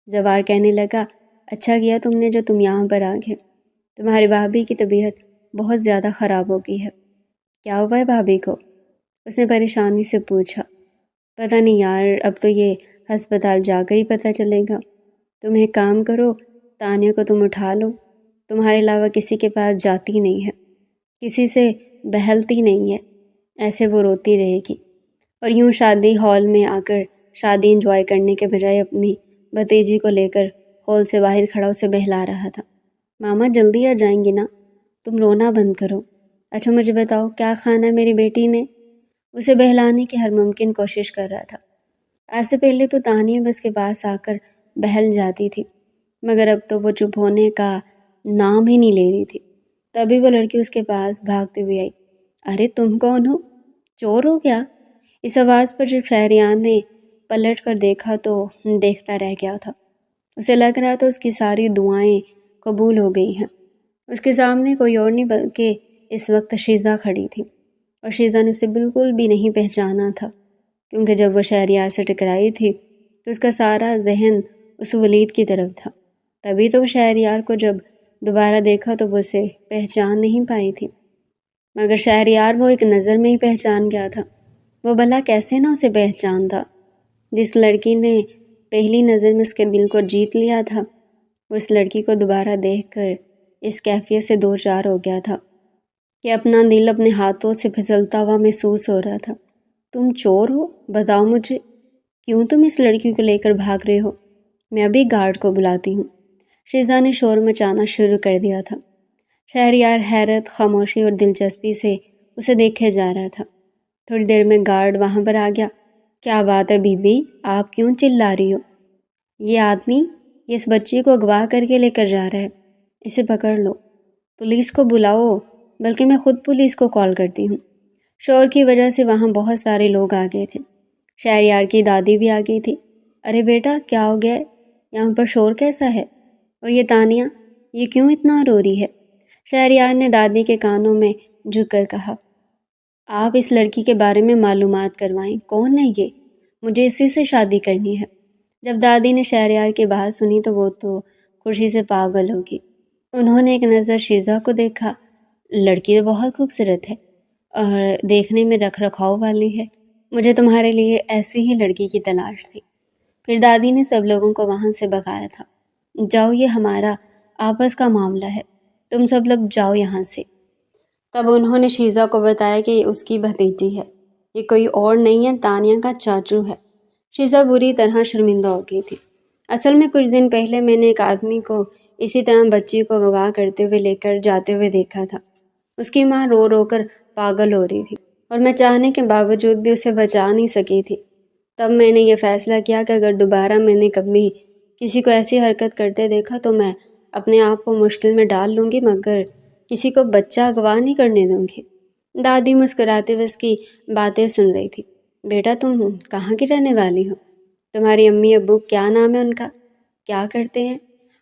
زوار کہنے لگا اچھا کیا تم نے جو تم یہاں پر آ گئے، تمہاری بھابھی کی طبیعت بہت زیادہ خراب ہو گئی ہے۔ کیا ہوا ہے بھابھی کو؟ اس نے پریشانی سے پوچھا۔ پتہ نہیں یار، اب تو یہ ہسپتال جا کر ہی پتہ چلے گا۔ تم ایک کام کرو، تانیہ کو تم اٹھا لو، تمہارے علاوہ کسی کے پاس جاتی نہیں ہے، کسی سے بہلتی نہیں ہے، ایسے وہ روتی رہے گی۔ اور یوں شادی ہال میں آ کر شادی انجوائے کرنے کے بجائے اپنی بھتیجی کو لے کر ہال سے باہر کھڑا اسے بہلا رہا تھا۔ ماما جلدی آ جائیں گی نا، تم رونا بند کرو۔ اچھا مجھے بتاؤ کیا کھانا ہے میری بیٹی نے؟ اسے بہلانے کی ہر ممکن کوشش کر رہا تھا۔ آج سے پہلے تو تانیہ بس کے پاس آ کر بہل جاتی تھی، مگر اب تو وہ چپ ہونے کا نام ہی نہیں لے رہی تھی۔ تبھی وہ لڑکی اس کے پاس بھاگتے ہوئے آئی۔ ارے تم کون ہو؟ چور ہو کیا؟ اس آواز پر جب شہریار نے پلٹ کر دیکھا تو دیکھتا رہ گیا تھا۔ اسے لگ رہا تھا اس کی ساری دعائیں قبول ہو گئی ہیں۔ اس کے سامنے کوئی اور نہیں بلکہ اس وقت شیزہ کھڑی تھی، اور شیزہ نے اسے بالکل بھی نہیں پہچانا تھا، کیونکہ جب وہ شہریار سے ٹکرائی تھی تو اس کا سارا ذہن اس ولید کی طرف تھا۔ تبھی تو وہ شہریار کو جب دوبارہ دیکھا تو وہ اسے پہچان نہیں پائی تھی، مگر شہریار وہ ایک نظر میں ہی پہچان گیا تھا۔ وہ بھلا کیسے نہ اسے پہچانتا، جس لڑکی نے پہلی نظر میں اس کے دل کو جیت لیا تھا۔ وہ اس لڑکی کو دوبارہ دیکھ کر اس کیفیت سے دو چار ہو گیا تھا کہ اپنا دل اپنے ہاتھوں سے پھسلتا ہوا محسوس ہو رہا تھا۔ تم چور ہو؟ بتاؤ مجھے، کیوں تم اس لڑکی کو لے کر بھاگ رہے ہو؟ میں ابھی گارڈ کو بلاتی ہوں۔ شیزا نے شور مچانا شروع کر دیا تھا۔ شہریار حیرت، خاموشی اور دلچسپی سے اسے دیکھے جا رہا تھا۔ تھوڑی دیر میں گارڈ وہاں پر آ گیا۔ کیا بات ہے بی بی، آپ کیوں چلا رہی ہو؟ یہ آدمی اس بچی کو اغوا کر کے لے کر جا رہا ہے، اسے پکڑ لو۔ پولیس کو بلاؤ، بلکہ میں خود پولیس کو کال کرتی ہوں۔ شور کی وجہ سے وہاں بہت سارے لوگ آ گئے تھے۔ شہریار کی دادی بھی آ گئی تھی۔ ارے بیٹا، کیا ہو گیا ہے؟ یہاں پر شور کیسا ہے؟ اور یہ تانیہ، یہ کیوں اتنا رو رہی ہے؟ شہریار نے دادی کے کانوں میں جھک کر کہا، آپ اس لڑکی کے بارے میں معلومات کروائیں، کون ہے یہ؟ مجھے اسی سے شادی کرنی ہے۔ جب دادی نے شہریار کی بات سنی تو وہ تو خوشی سے پاگل ہو گئی۔ انہوں نے ایک نظر شیزا کو دیکھا۔ لڑکی تو بہت خوبصورت ہے اور دیکھنے میں رکھ رکھاؤ والی ہے۔ مجھے تمہارے لیے ایسی ہی لڑکی کی تلاش تھی۔ پھر دادی نے سب لوگوں کو وہاں سے بھگایا تھا۔ جاؤ، یہ ہمارا آپس کا معاملہ ہے، تم سب لوگ جاؤ یہاں سے۔ تب انہوں نے شیزا کو بتایا کہ یہ اس کی بھتیجی ہے، یہ کوئی اور نہیں ہے، تانیہ کا چاچو ہے۔ شیزا بری طرح شرمندہ ہو گئی تھی۔ اصل میں کچھ دن پہلے میں نے ایک آدمی کو اسی طرح بچی کو اغوا کرتے ہوئے لے کر جاتے ہوئے دیکھا تھا۔ اس کی ماں رو رو کر پاگل ہو رہی تھی اور میں چاہنے کے باوجود بھی اسے بچا نہیں سکی تھی۔ تب میں نے یہ فیصلہ کیا کہ اگر دوبارہ میں نے کبھی کسی کو ایسی حرکت کرتے دیکھا تو میں اپنے آپ کو مشکل میں ڈال لوں گی، مگر کسی کو بچہ اغوا نہیں کرنے دوں گی۔ دادی مسکراتے ہوئے اس کی باتیں سن رہی تھی۔ بیٹا، تم کہاں کی رہنے والی ہو؟ تمہاری امی ابو کیا نام ہے ان کا؟ کیا کرتے ہیں؟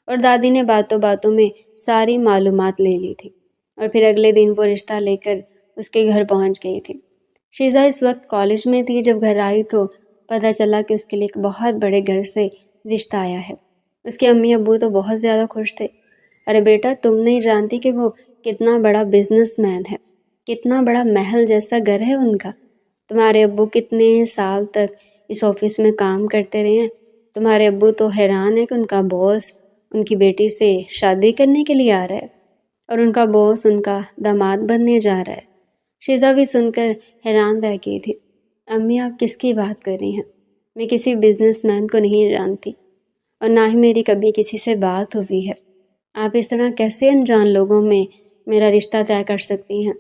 اور دادی نے باتوں باتوں میں ساری معلومات لے لی تھی اور پھر اگلے دن وہ رشتہ لے کر اس کے گھر پہنچ گئی تھی۔ شیزا اس وقت کالج میں تھی۔ جب گھر آئی تو پتہ چلا کہ اس کے لیے ایک بہت بڑے گھر سے رشتہ آیا ہے۔ اس کے امی ابو تو بہت زیادہ خوش تھے۔ ارے بیٹا، تم نہیں جانتی کہ وہ کتنا بڑا بزنس مین ہے، کتنا بڑا محل جیسا گھر ہے ان کا۔ تمہارے ابو کتنے سال تک اس آفس میں کام کرتے رہے ہیں۔ تمہارے ابو تو حیران ہے کہ ان کا باس ان کی بیٹی سے شادی کرنے کے لیے آ رہا ہے اور ان کا باس ان کا داماد بننے جا رہا ہے۔ شیزا بھی سن کر حیران رہ گئی تھی۔ امی، آپ کس کی بات کر رہی ہیں؟ میں کسی بزنس مین کو نہیں جانتی اور نہ ہی میری کبھی کسی سے بات ہوئی ہے۔ آپ اس طرح کیسے انجان لوگوں میں میرا رشتہ طے کر سکتی ہیں؟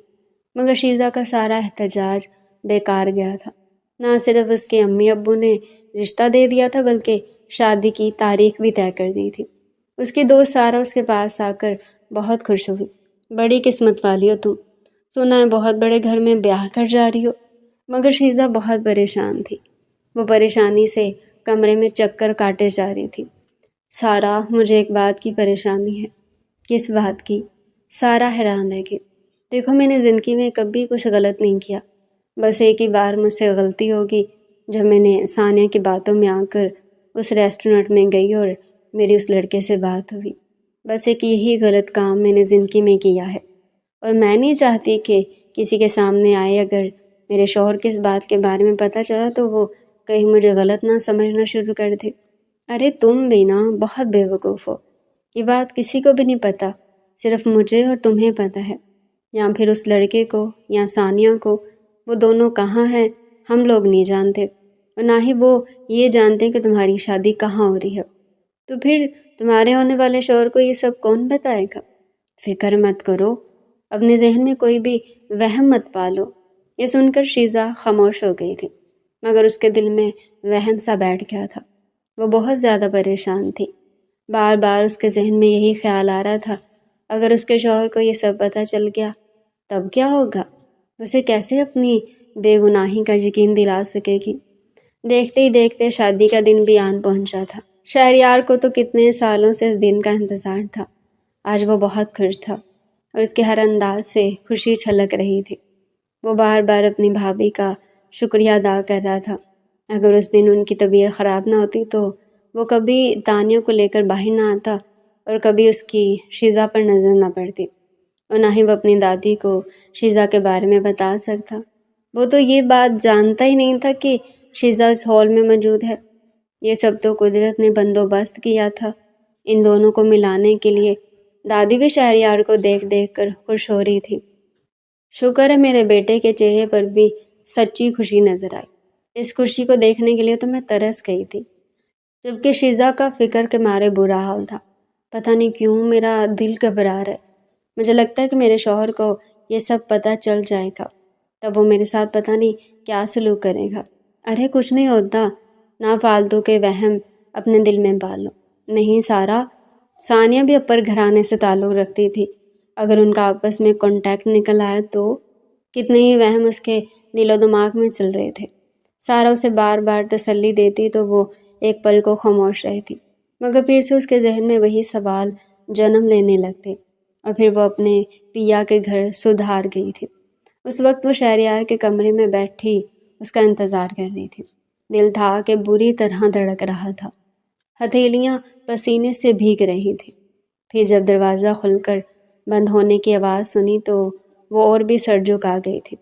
مگر شیزا کا سارا احتجاج بیکار گیا تھا۔ نہ صرف اس کے امی ابو نے رشتہ دے دیا تھا بلکہ شادی کی تاریخ بھی طے کر دی تھی۔ اس کی دوست سارا اس کے پاس آ کر بہت خوش ہوئی۔ بڑی قسمت والی ہو تم، سنا ہے بہت بڑے گھر میں بیاہ کر جا رہی ہو۔ مگر شیزا بہت پریشان تھی۔ وہ پریشانی سے کمرے میں چکر کاٹے جا رہی تھی۔ سارا، مجھے ایک بات کی پریشانی ہے۔ کس بات کی؟ سارا حیران ہے کہ دیکھو، میں نے زندگی میں کبھی کچھ غلط نہیں کیا، بس ایک ہی بار مجھ سے غلطی ہوگی جب میں نے ثانیہ کی باتوں میں آ کر اس ریسٹورنٹ میں گئی اور میری اس لڑکے سے بات ہوئی۔ بس ایک یہی غلط کام میں نے زندگی میں کیا ہے اور میں نہیں چاہتی کہ کسی کے سامنے آئے۔ اگر میرے شوہر کو اس بات کے بارے میں پتہ چلا تو وہ کہیں مجھے غلط نہ سمجھنا شروع کر دے۔ ارے تم بھی نا بہت بے وقوف ہو، یہ بات کسی کو بھی نہیں پتہ، صرف مجھے اور تمہیں پتہ ہے، یا پھر اس لڑکے کو یا ثانیہ کو۔ وہ دونوں کہاں ہیں ہم لوگ نہیں جانتے اور نہ ہی وہ یہ جانتے کہ تمہاری شادی کہاں ہو رہی ہے۔ تو پھر تمہارے ہونے والے شوہر کو یہ سب کون بتائے گا؟ فکر مت کرو، اپنے ذہن میں کوئی بھی وہم مت پالو۔ یہ سن کر شیزا خاموش ہو گئی تھی، مگر اس کے دل میں وہم سا بیٹھ گیا تھا۔ وہ بہت زیادہ پریشان تھی۔ بار بار اس کے ذہن میں یہی خیال آ رہا تھا، اگر اس کے شوہر کو یہ سب پتہ چل گیا تب کیا ہوگا؟ اسے کیسے اپنی بے گناہی کا یقین دلا سکے گی؟ دیکھتے ہی دیکھتے شادی کا دن بھی آن پہنچا تھا۔ شہریار کو تو کتنے سالوں سے اس دن کا انتظار تھا۔ آج وہ بہت خوش تھا اور اس کے ہر انداز سے خوشی چھلک رہی تھی۔ وہ بار بار اپنی بھابھی کا شکریہ ادا کر رہا تھا۔ اگر اس دن ان کی طبیعت خراب نہ ہوتی تو وہ کبھی تانیہ کو لے کر باہر نہ آتا اور کبھی اس کی شیزا پر نظر نہ پڑتی اور نہ ہی وہ اپنی دادی کو شیزا کے بارے میں بتا سکتا۔ وہ تو یہ بات جانتا ہی نہیں تھا کہ شیزا اس ہال میں موجود ہے۔ یہ سب تو قدرت نے بندوبست کیا تھا ان دونوں کو ملانے کے لیے۔ دادی بھی شہریار کو دیکھ دیکھ کر خوش ہو رہی تھی۔ شکر ہے میرے بیٹے کے چہرے پر بھی سچی خوشی نظر آئی۔ اس خوشی کو دیکھنے کے لیے تو میں ترس گئی تھی، جبکہ شیزا کا فکر کے مارے برا حال تھا۔ پتہ نہیں کیوں میرا دل گھبرا رہا ہے۔ مجھے لگتا ہے کہ میرے شوہر کو یہ سب پتہ چل جائے گا، تب وہ میرے ساتھ پتہ نہیں کیا سلوک کرے گا۔ ارے کچھ نہیں ہوتا، نہ فالتو کے وہم اپنے دل میں پالو۔ نہیں سارا، ثانیہ بھی اپر گھرانے سے تعلق رکھتی تھی۔ اگر ان کا آپس میں کانٹیکٹ نکل آیا تو کتنے ہی وہم اس کے دل و دماغ میں چل رہے تھے۔ سارا اسے بار بار تسلی دیتی تو وہ ایک پل کو خاموش رہتی، مگر پھر سے اس کے ذہن میں وہی سوال جنم لینے لگتے، اور پھر وہ اپنے پیا کے گھر سدھار گئی تھی۔ اس وقت وہ شہریار کے کمرے میں بیٹھی اس کا انتظار کر رہی تھی۔ دل تھا کہ بری طرح دھڑک رہا تھا، ہتھیلیاں پسینے سے بھیگ رہی تھی۔ پھر جب دروازہ کھل کر بند ہونے کی آواز سنی تو وہ اور بھی سر جھکا گئی تھی۔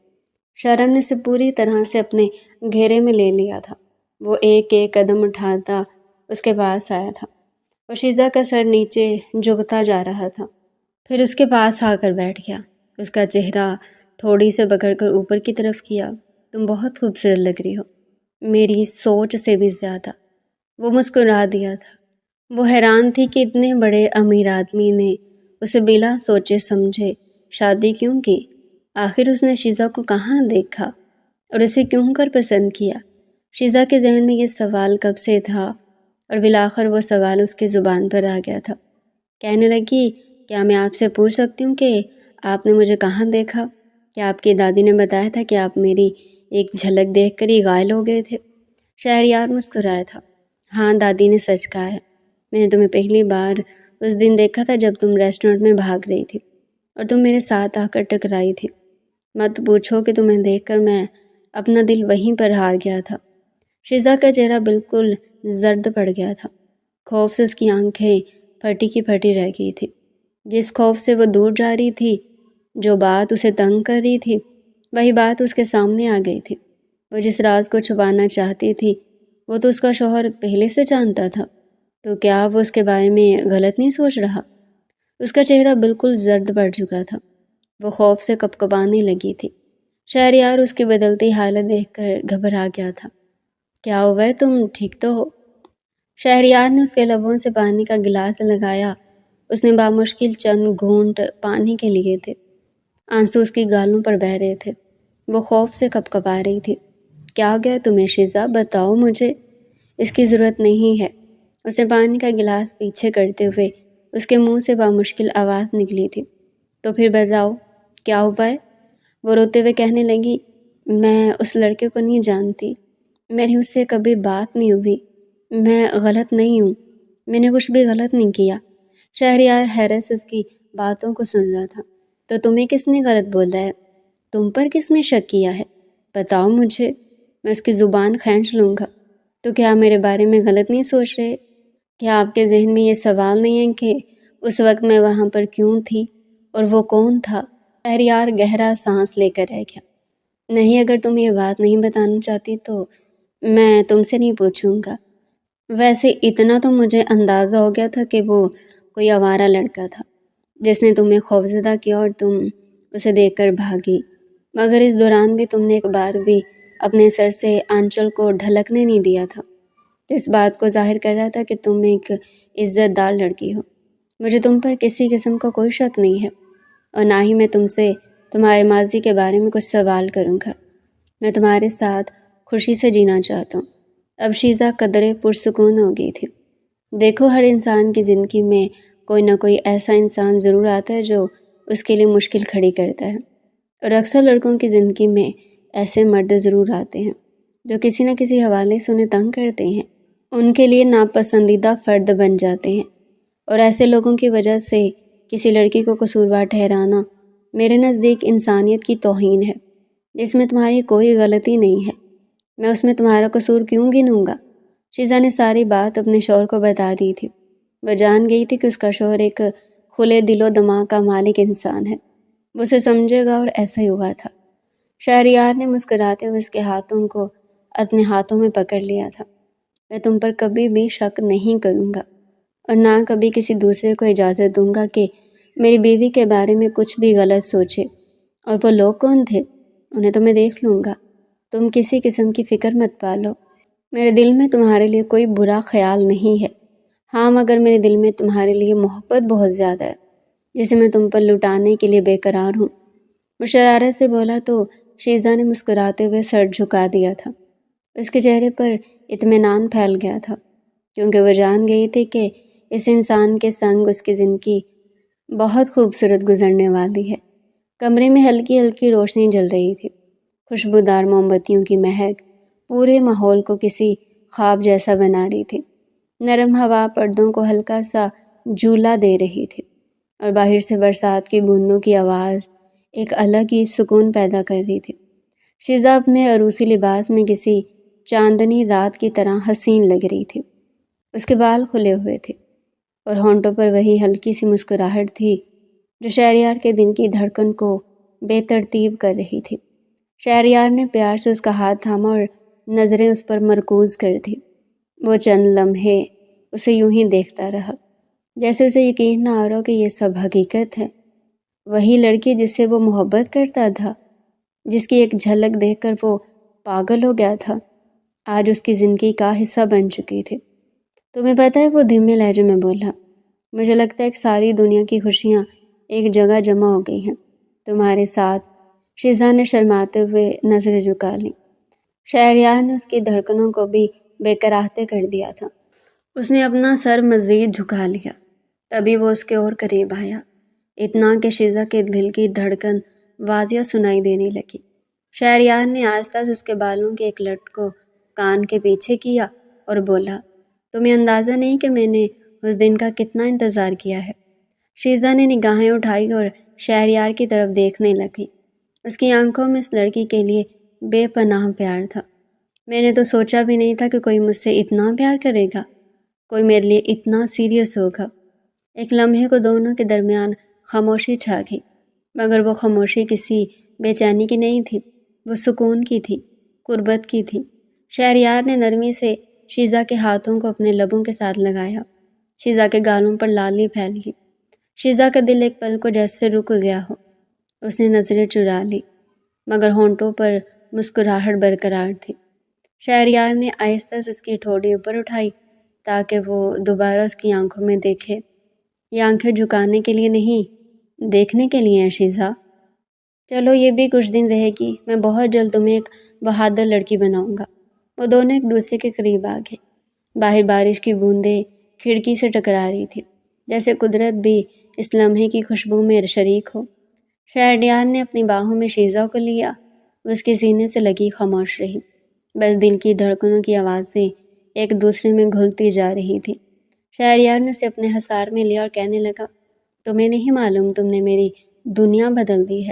شرم نے اسے پوری طرح سے اپنے گھیرے میں لے لیا تھا۔ وہ ایک ایک قدم اٹھاتا اس کے پاس آیا تھا، اور شیزا کا سر نیچے جھکتا جا رہا تھا۔ پھر اس کے پاس آ کر بیٹھ گیا، اس کا چہرہ ٹھوڑی سے پکڑ کر اوپر کی طرف کیا۔ تم بہت خوبصورت لگ رہی ہو، میری سوچ سے بھی زیادہ۔ وہ مسکرا دیا تھا۔ وہ حیران تھی کہ اتنے بڑے امیر آدمی نے اسے بلا سوچے سمجھے شادی کیوں کی۔ آخر اس نے شیزا کو کہاں دیکھا اور اسے کیوں کر پسند کیا؟ شیزا کے ذہن میں یہ سوال کب سے تھا، اور بالآخر وہ سوال اس کی زبان پر آ گیا تھا۔ کہنے لگی، کیا میں آپ سے پوچھ سکتی ہوں کہ آپ نے مجھے کہاں دیکھا؟ کیا آپ کی دادی نے بتایا تھا کہ آپ میری ایک جھلک دیکھ کر ہی غائل ہو گئے تھے؟ شہریار مسکرایا تھا۔ ہاں، دادی نے سچ کہا ہے، میں نے تمہیں پہلی بار اس دن دیکھا تھا جب تم ریسٹورنٹ میں بھاگ رہی تھی اور تم میرے ساتھ آ کر ٹکرائی تھی۔ مت پوچھو کہ تمہیں دیکھ کر میں اپنا دل وہیں پر ہار گیا تھا۔ شیزا کا چہرہ بالکل زرد پڑ گیا تھا، خوف سے اس کی آنکھیں پھٹی کی پھٹی رہ گئی تھی۔ جس خوف سے وہ دور جا رہی تھی، جو بات اسے تنگ کر رہی تھی، وہی بات اس کے سامنے آ گئی تھی۔ وہ جس راز کو چھپانا چاہتی تھی وہ تو اس کا شوہر پہلے سے جانتا تھا، تو کیا وہ اس کے بارے میں غلط نہیں سوچ رہا؟ اس کا چہرہ بالکل زرد پڑ چکا تھا، وہ خوف سے کپکپانے لگی تھی۔ شہریار اس کی بدلتی حالت دیکھ کر گھبرا گیا تھا۔ کیا ہوا ہے، تم ٹھیک تو ہو؟ شہریار نے اس کے لبوں سے پانی کا گلاس لگایا۔ اس نے بامشکل چند گھونٹ پانی کے لیے تھے، آنسو اس کی گالوں پر بہہ رہے تھے۔ وہ خوف سے کپکپا رہی تھی۔ کیا گیا تمہیں شیزا، بتاؤ مجھے۔ اس کی ضرورت نہیں ہے۔ اسے پانی کا گلاس پیچھے کرتے ہوئے اس کے منہ سے بامشکل آواز نکلی تھی۔ تو پھر بتاؤ، کیا ہوا ہے؟ وہ روتے ہوئے کہنے لگی، میں اس لڑکے کو نہیں جانتی، میری اس سے کبھی بات نہیں ہوئی، میں غلط نہیں ہوں، میں نے کچھ بھی غلط نہیں کیا۔ شہریار حیرت سے اس کی باتوں کو سن رہا تھا۔ تو تمہیں کس نے غلط بولا ہے؟ تم پر کس نے شک کیا ہے؟ بتاؤ مجھے، میں اس کی زبان کھینچ لوں گا۔ تو کیا میرے بارے میں غلط نہیں سوچ رہے؟ کیا آپ کے ذہن میں یہ سوال نہیں ہے کہ اس وقت میں وہاں پر کیوں تھی اور وہ کون تھا؟ شہریار گہرا سانس لے کر رہ گیا۔ نہیں، اگر تم یہ بات نہیں بتانا چاہتی تو میں تم سے نہیں پوچھوں گا۔ ویسے اتنا تو مجھے اندازہ ہو گیا تھا کہ وہ کوئی آوارہ لڑکا تھا جس نے تمہیں خوفزدہ کیا اور تم اسے دیکھ کر بھاگی، مگر اس دوران بھی تم نے ایک بار بھی اپنے سر سے آنچل کو ڈھلکنے نہیں دیا تھا، اس بات کو ظاہر کر رہا تھا کہ تم ایک عزت دار لڑکی ہو۔ مجھے تم پر کسی قسم کا کوئی شک نہیں ہے، اور نہ ہی میں تم سے تمہارے ماضی کے بارے میں کچھ سوال کروں گا۔ میں تمہارے ساتھ خوشی سے جینا چاہتا ہوں۔ اب شیزا قدرے پرسکون ہو گئی تھی۔ دیکھو، ہر انسان کی زندگی میں کوئی نہ کوئی ایسا انسان ضرور آتا ہے جو اس کے لیے مشکل کھڑی کرتا ہے، اور اکثر لڑکوں کی زندگی میں ایسے مرد ضرور آتے ہیں جو کسی نہ کسی حوالے سے انہیں تنگ کرتے ہیں، ان کے لیے ناپسندیدہ فرد بن جاتے ہیں، اور ایسے لوگوں کی وجہ سے کسی لڑکی کو قصوروار ٹھہرانا میرے نزدیک انسانیت کی توہین ہے، جس میں تمہاری کوئی غلطی نہیں ہے۔ میں اس میں تمہارا قصور کیوں گنوں گا؟ شیزا نے ساری بات اپنے شوہر کو بتا دی تھی۔ وہ جان گئی تھی کہ اس کا شوہر ایک کھلے دل و دماغ کا مالک انسان ہے، وہ اسے سمجھے گا، اور ایسا ہی ہوا تھا۔ شہریار نے مسکراتے ہوئے اس کے ہاتھوں کو اپنے ہاتھوں میں پکڑ لیا تھا۔ میں تم پر کبھی بھی شک نہیں کروں گا اور نہ کبھی کسی دوسرے کو اجازت دوں گا کہ میری بیوی کے بارے میں کچھ بھی غلط سوچے۔ اور وہ لوگ کون تھے؟ انہیں تو میں دیکھ لوں گا۔ تم کسی قسم کی فکر مت پالو۔ میرے دل میں تمہارے لیے کوئی برا خیال نہیں ہے۔ ہاں، مگر میرے دل میں تمہارے لیے محبت بہت زیادہ ہے، جسے میں تم پر لٹانے کے لیے بے قرار ہوں۔ وہ شرارت سے بولا تو شیزا نے مسکراتے ہوئے سر جھکا دیا تھا۔ اس کے چہرے پر اطمینان پھیل گیا تھا، کیونکہ وہ جان گئی تھی کہ اس انسان کے سنگ اس کی زندگی بہت خوبصورت گزرنے والی ہے۔ کمرے میں ہلکی ہلکی روشنی جل رہی تھی۔ خوشبودار موم بتیوں کی مہک پورے ماحول کو کسی خواب جیسا بنا رہی تھی۔ نرم ہوا پردوں کو ہلکا سا جھولا دے رہی تھی اور باہر سے برسات کی بوندوں کی آواز ایک الگ ہی سکون پیدا کر رہی تھی۔ شیزا اپنے عروسی لباس میں کسی چاندنی رات کی طرح حسین لگ رہی تھی۔ اس کے بال کھلے ہوئے تھے اور ہونٹوں پر وہی ہلکی سی مسکراہٹ تھی جو شہریار کے دل کی دھڑکن کو بے ترتیب کر رہی تھی۔ شہریار نے پیار سے اس کا ہاتھ تھاما اور نظریں اس پر مرکوز کر دی۔ وہ چند لمحے اسے یوں ہی دیکھتا رہا، جیسے اسے یقین نہ آ رہا کہ یہ سب حقیقت ہے۔ وہی لڑکی جس سے وہ محبت کرتا تھا، جس کی ایک جھلک دیکھ کر وہ پاگل ہو گیا تھا، آج اس کی زندگی کا حصہ بن چکی تھی۔ تمہیں پتہ ہے، وہ دھیمے لہجے میں بولا، مجھے لگتا ہے کہ ساری دنیا کی خوشیاں ایک جگہ جمع ہو گئی ہیں تمہارے ساتھ۔ شیزا نے شرماتے ہوئے نظریں جھکا لیں۔ شہریار نے اس کی دھڑکنوں کو بھی بے قرارتے کر دیا تھا۔ اس نے اپنا سر مزید جھکا لیا، تبھی وہ اس کے اور قریب آیا، اتنا کہ شیزا کے دل کی دھڑکن واضح سنائی دینے لگی۔ شہریار نے آہستہ سے اس کے بالوں کے ایک لٹ کو کان کے پیچھے کیا اور بولا، تمہیں اندازہ نہیں کہ میں نے اس دن کا کتنا انتظار کیا ہے۔ شیزا نے نگاہیں اٹھائی اور شہریار کی طرف دیکھنے لگی۔ اس کی آنکھوں میں اس لڑکی کے لیے بے پناہ پیار تھا۔ میں نے تو سوچا بھی نہیں تھا کہ کوئی مجھ سے اتنا پیار کرے گا، کوئی میرے لیے اتنا سیریس ہوگا۔ ایک لمحے کو دونوں کے درمیان خاموشی چھا گئی، مگر وہ خاموشی کسی بے چینی کی نہیں تھی، وہ سکون کی تھی، قربت کی تھی۔ شہریار نے نرمی سے شیزا کے ہاتھوں کو اپنے لبوں کے ساتھ لگایا۔ شیزا کے گالوں پر لالی پھیل گئی۔ شیزا کا دل ایک پل کو جیسے رک گیا ہو۔ اس نے نظریں چرا لی، مگر ہونٹوں پر مسکراہٹ برقرار تھی۔ شہریار نے آہستہ سے اس کی ٹھوڑی اوپر اٹھائی تاکہ وہ دوبارہ اس کی آنکھوں میں دیکھے۔ یہ آنکھیں جھکانے کے لیے نہیں، دیکھنے کے لیے ہیں شیزا۔ چلو، یہ بھی کچھ دن رہے گی، میں بہت جلد تمہیں ایک بہادر لڑکی بناؤں گا۔ وہ دونوں ایک دوسرے کے قریب آ گئے۔ باہر بارش کی بوندیں کھڑکی سے ٹکرا رہی تھی، جیسے قدرت بھی اس لمحے کی خوشبو میں شریک ہو۔ شہریار نے اپنی باہوں میں شیزا کو لیا، وہ اس کے سینے سے لگی خاموش رہی، بس دل کی دھڑکنوں کی آوازیں ایک دوسرے میں گھلتی جا رہی تھی۔ شہریار نے اسے اپنے حصار میں لیا اور کہنے لگا، تمہیں نہیں معلوم تم نے میری دنیا بدل دی ہے۔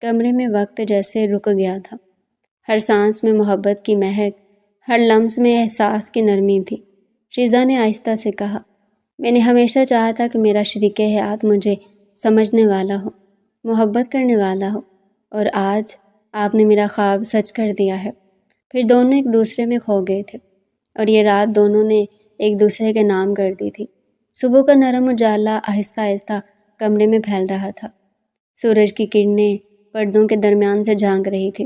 کمرے میں وقت جیسے رک گیا تھا، ہر سانس میں محبت کی مہک، ہر لمس میں احساس کی نرمی تھی۔ شیزا نے آہستہ سے کہا، میں نے ہمیشہ چاہا تھا کہ میرا شریک حیات مجھے سمجھنے والا ہو، محبت کرنے والا ہو، اور آج آپ نے میرا خواب سچ کر دیا ہے۔ پھر دونوں ایک دوسرے میں کھو گئے تھے، اور یہ رات دونوں نے ایک دوسرے کے نام کر دی تھی۔ صبح کا نرم اجالا آہستہ آہستہ کمرے میں پھیل رہا تھا۔ سورج کی کرنیں پردوں کے درمیان سے جھانک رہی تھی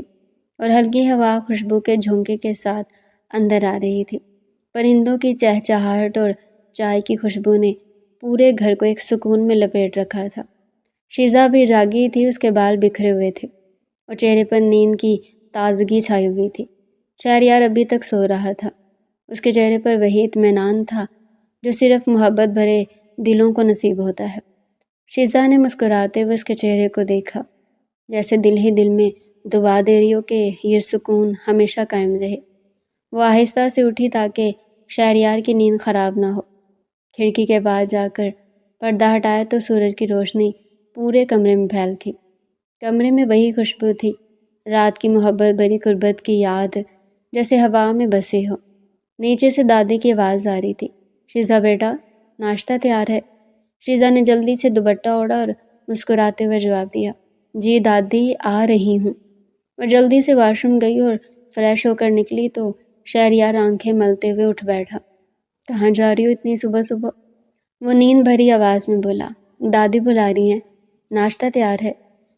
اور ہلکی ہوا خوشبو کے جھونکے کے ساتھ اندر آ رہی تھی۔ پرندوں کی چہچہاہٹ اور چائے کی خوشبو نے پورے گھر کو ایک سکون میں لپیٹ رکھا تھا۔ شیزا بھی جاگی تھی، اس کے بال بکھرے ہوئے تھے اور چہرے پر نیند کی تازگی چھائی ہوئی تھی۔ شہریار ابھی تک سو رہا تھا، اس کے چہرے پر وہی اطمینان تھا جو صرف محبت بھرے دلوں کو نصیب ہوتا ہے۔ شیزا نے مسکراتے ہوئے اس کے چہرے کو دیکھا، جیسے دل ہی دل میں دعا دے رہی ہو کہ یہ سکون ہمیشہ قائم رہے۔ وہ آہستہ سے اٹھی تاکہ شہریار کی نیند خراب نہ ہو۔ کھڑکی کے پاس جا کر پردہ ہٹایا تو سورج کی روشنی پورے کمرے میں پھیل گئی۔ کمرے میں وہی خوشبو تھی، رات کی محبت بھری قربت کی یاد جیسے ہوا میں بسی ہو۔ نیچے سے دادی کی آواز آ رہی تھی، شیزا بیٹا، ناشتہ تیار ہے۔ شیزا نے جلدی سے دوپٹہ اوڑھا اور مسکراتے ہوئے جواب دیا، جی دادی، آ رہی ہوں۔ وہ جلدی سے واش روم گئی اور فریش ہو کر نکلی تو شہریار آنکھیں ملتے ہوئے اٹھ بیٹھا۔ کہاں جا رہی ہو اتنی صبح صبح؟ وہ نیند بھری آواز میں بولا۔ دادی بلا رہی ہیں، ناشتہ تیار ہے،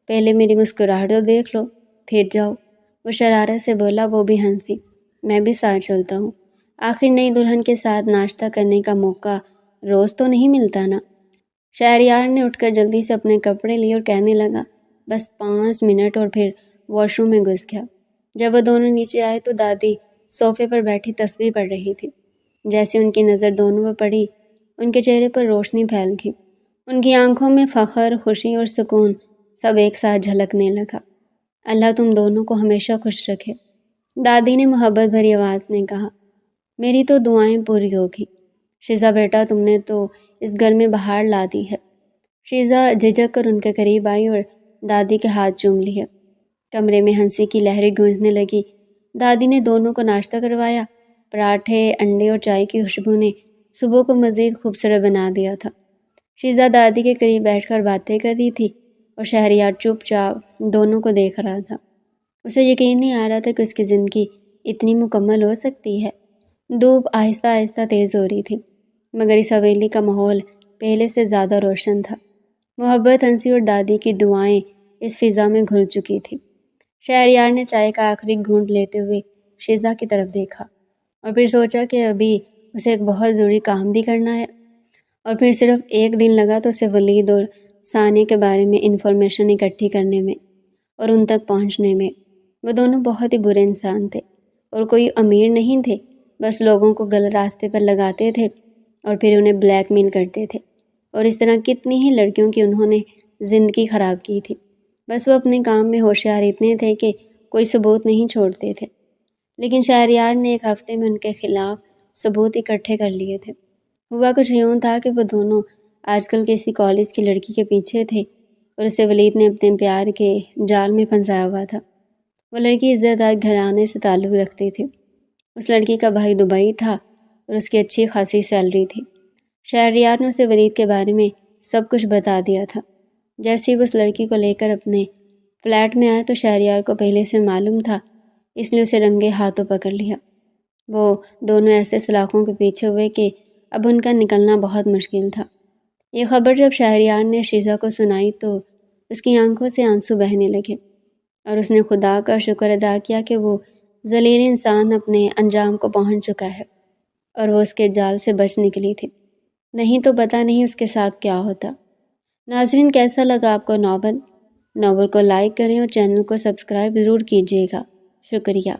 پہلے میری مسکراہٹ تو دیکھ لو، پھر جاؤ۔ وہ شرارت سے بولا، وہ بھی ہنسی۔ میں بھی ساتھ چلتا ہوں، آخر نئی دلہن کے ساتھ ناشتہ کرنے کا موقع روز تو نہیں ملتا نا۔ شہریار نے اٹھ کر جلدی سے اپنے کپڑے لیے اور کہنے لگا، بس 5 منٹ اور پھر واش روم میں گھس گیا۔ جب وہ دونوں نیچے آئے تو دادی صوفے پر بیٹھی تسبیح پڑھ رہی تھی۔ جیسے ان کی نظر دونوں پر پڑی، ان کے چہرے پر روشنی پھیل گئی۔ ان کی آنکھوں میں فخر، خوشی اور سکون سب ایک ساتھ جھلکنے لگا۔ اللہ تم دونوں کو ہمیشہ خوش رکھے، دادی نے محبت بھری آواز میں کہا۔ میری تو دعائیں پوری ہوگی شیزا بیٹا، تم نے تو اس گھر میں بہار لا دی ہے۔ شیزا جھجک کر ان کے قریب آئی اور دادی کے ہاتھ چوم لیے۔ کمرے میں ہنسی کی لہریں گونجنے لگی۔ دادی نے دونوں کو ناشتہ کروایا۔ پراٹھے، انڈے اور چائے کی خوشبو نے صبح کو مزید خوبصورت بنا دیا تھا۔ شیزا دادی کے قریب بیٹھ کر باتیں کر رہی تھی اور شہریار چپ چاپ دونوں کو دیکھ رہا تھا۔ اسے یقین نہیں آ رہا تھا کہ اس کی زندگی اتنی مکمل ہو سکتی ہے۔ دھوپ آہستہ آہستہ تیز ہو رہی تھی، مگر اس حویلی کا ماحول پہلے سے زیادہ روشن تھا۔ محبت، ہنسی اور دادی کی دعائیں اس فضا میں گھل چکی تھی۔ شہریار نے چائے کا آخری گھونٹ لیتے ہوئے شیزا کی طرف دیکھا اور پھر سوچا کہ ابھی اسے ایک بہت ضروری کام بھی کرنا ہے، اور پھر صرف ایک دن لگا تو اسے ولید اور ثانیہ کے بارے میں انفارمیشن اکٹھی کرنے میں اور ان تک پہنچنے میں۔ وہ دونوں بہت ہی برے انسان تھے اور کوئی امیر نہیں تھے، بس لوگوں کو غلط راستے پر لگاتے تھے اور پھر انہیں بلیک میل کرتے تھے، اور اس طرح کتنی ہی لڑکیوں کی انہوں نے زندگی خراب کی تھی۔ بس وہ اپنے کام میں ہوشیار اتنے تھے کہ کوئی ثبوت نہیں چھوڑتے تھے، لیکن شہریار نے ایک ہفتے میں ان کے خلاف ثبوت اکٹھے کر لیے تھے۔ ہوا کچھ یوں تھا کہ وہ دونوں آج کل کسی کالج کی لڑکی کے پیچھے تھے اور اسے ولید نے اپنے پیار کے جال میں پھنسایا ہوا تھا۔ وہ لڑکی عزت دار گھرانے سے تعلق رکھتی تھی۔ اس لڑکی کا بھائی دبئی تھا اور اس کی اچھی خاصی سیلری تھی۔ شہریار نے اسے ولید کے بارے میں سب کچھ بتا دیا تھا۔ جیسے ہی وہ اس لڑکی کو لے کر اپنے فلیٹ میں آیا تو شہریار کو پہلے سے معلوم تھا، اس لیے اسے رنگے ہاتھوں پکڑ لیا۔ وہ دونوں ایسے سلاخوں کے پیچھے ہوئے کہ اب ان کا نکلنا بہت مشکل تھا۔ یہ خبر جب شہریار نے شیزا کو سنائی تو اس کی آنکھوں سے آنسو بہنے لگے اور اس نے خدا کا شکر ادا کیا کہ وہ ذلیل انسان اپنے انجام کو پہنچ چکا ہے اور وہ اس کے جال سے بچ نکلی تھی، نہیں تو پتہ نہیں اس کے ساتھ کیا ہوتا۔ ناظرین، کیسا لگا آپ کو ناول کو لائک کریں اور چینل کو سبسکرائب ضرور کیجیے گا۔ شکریہ۔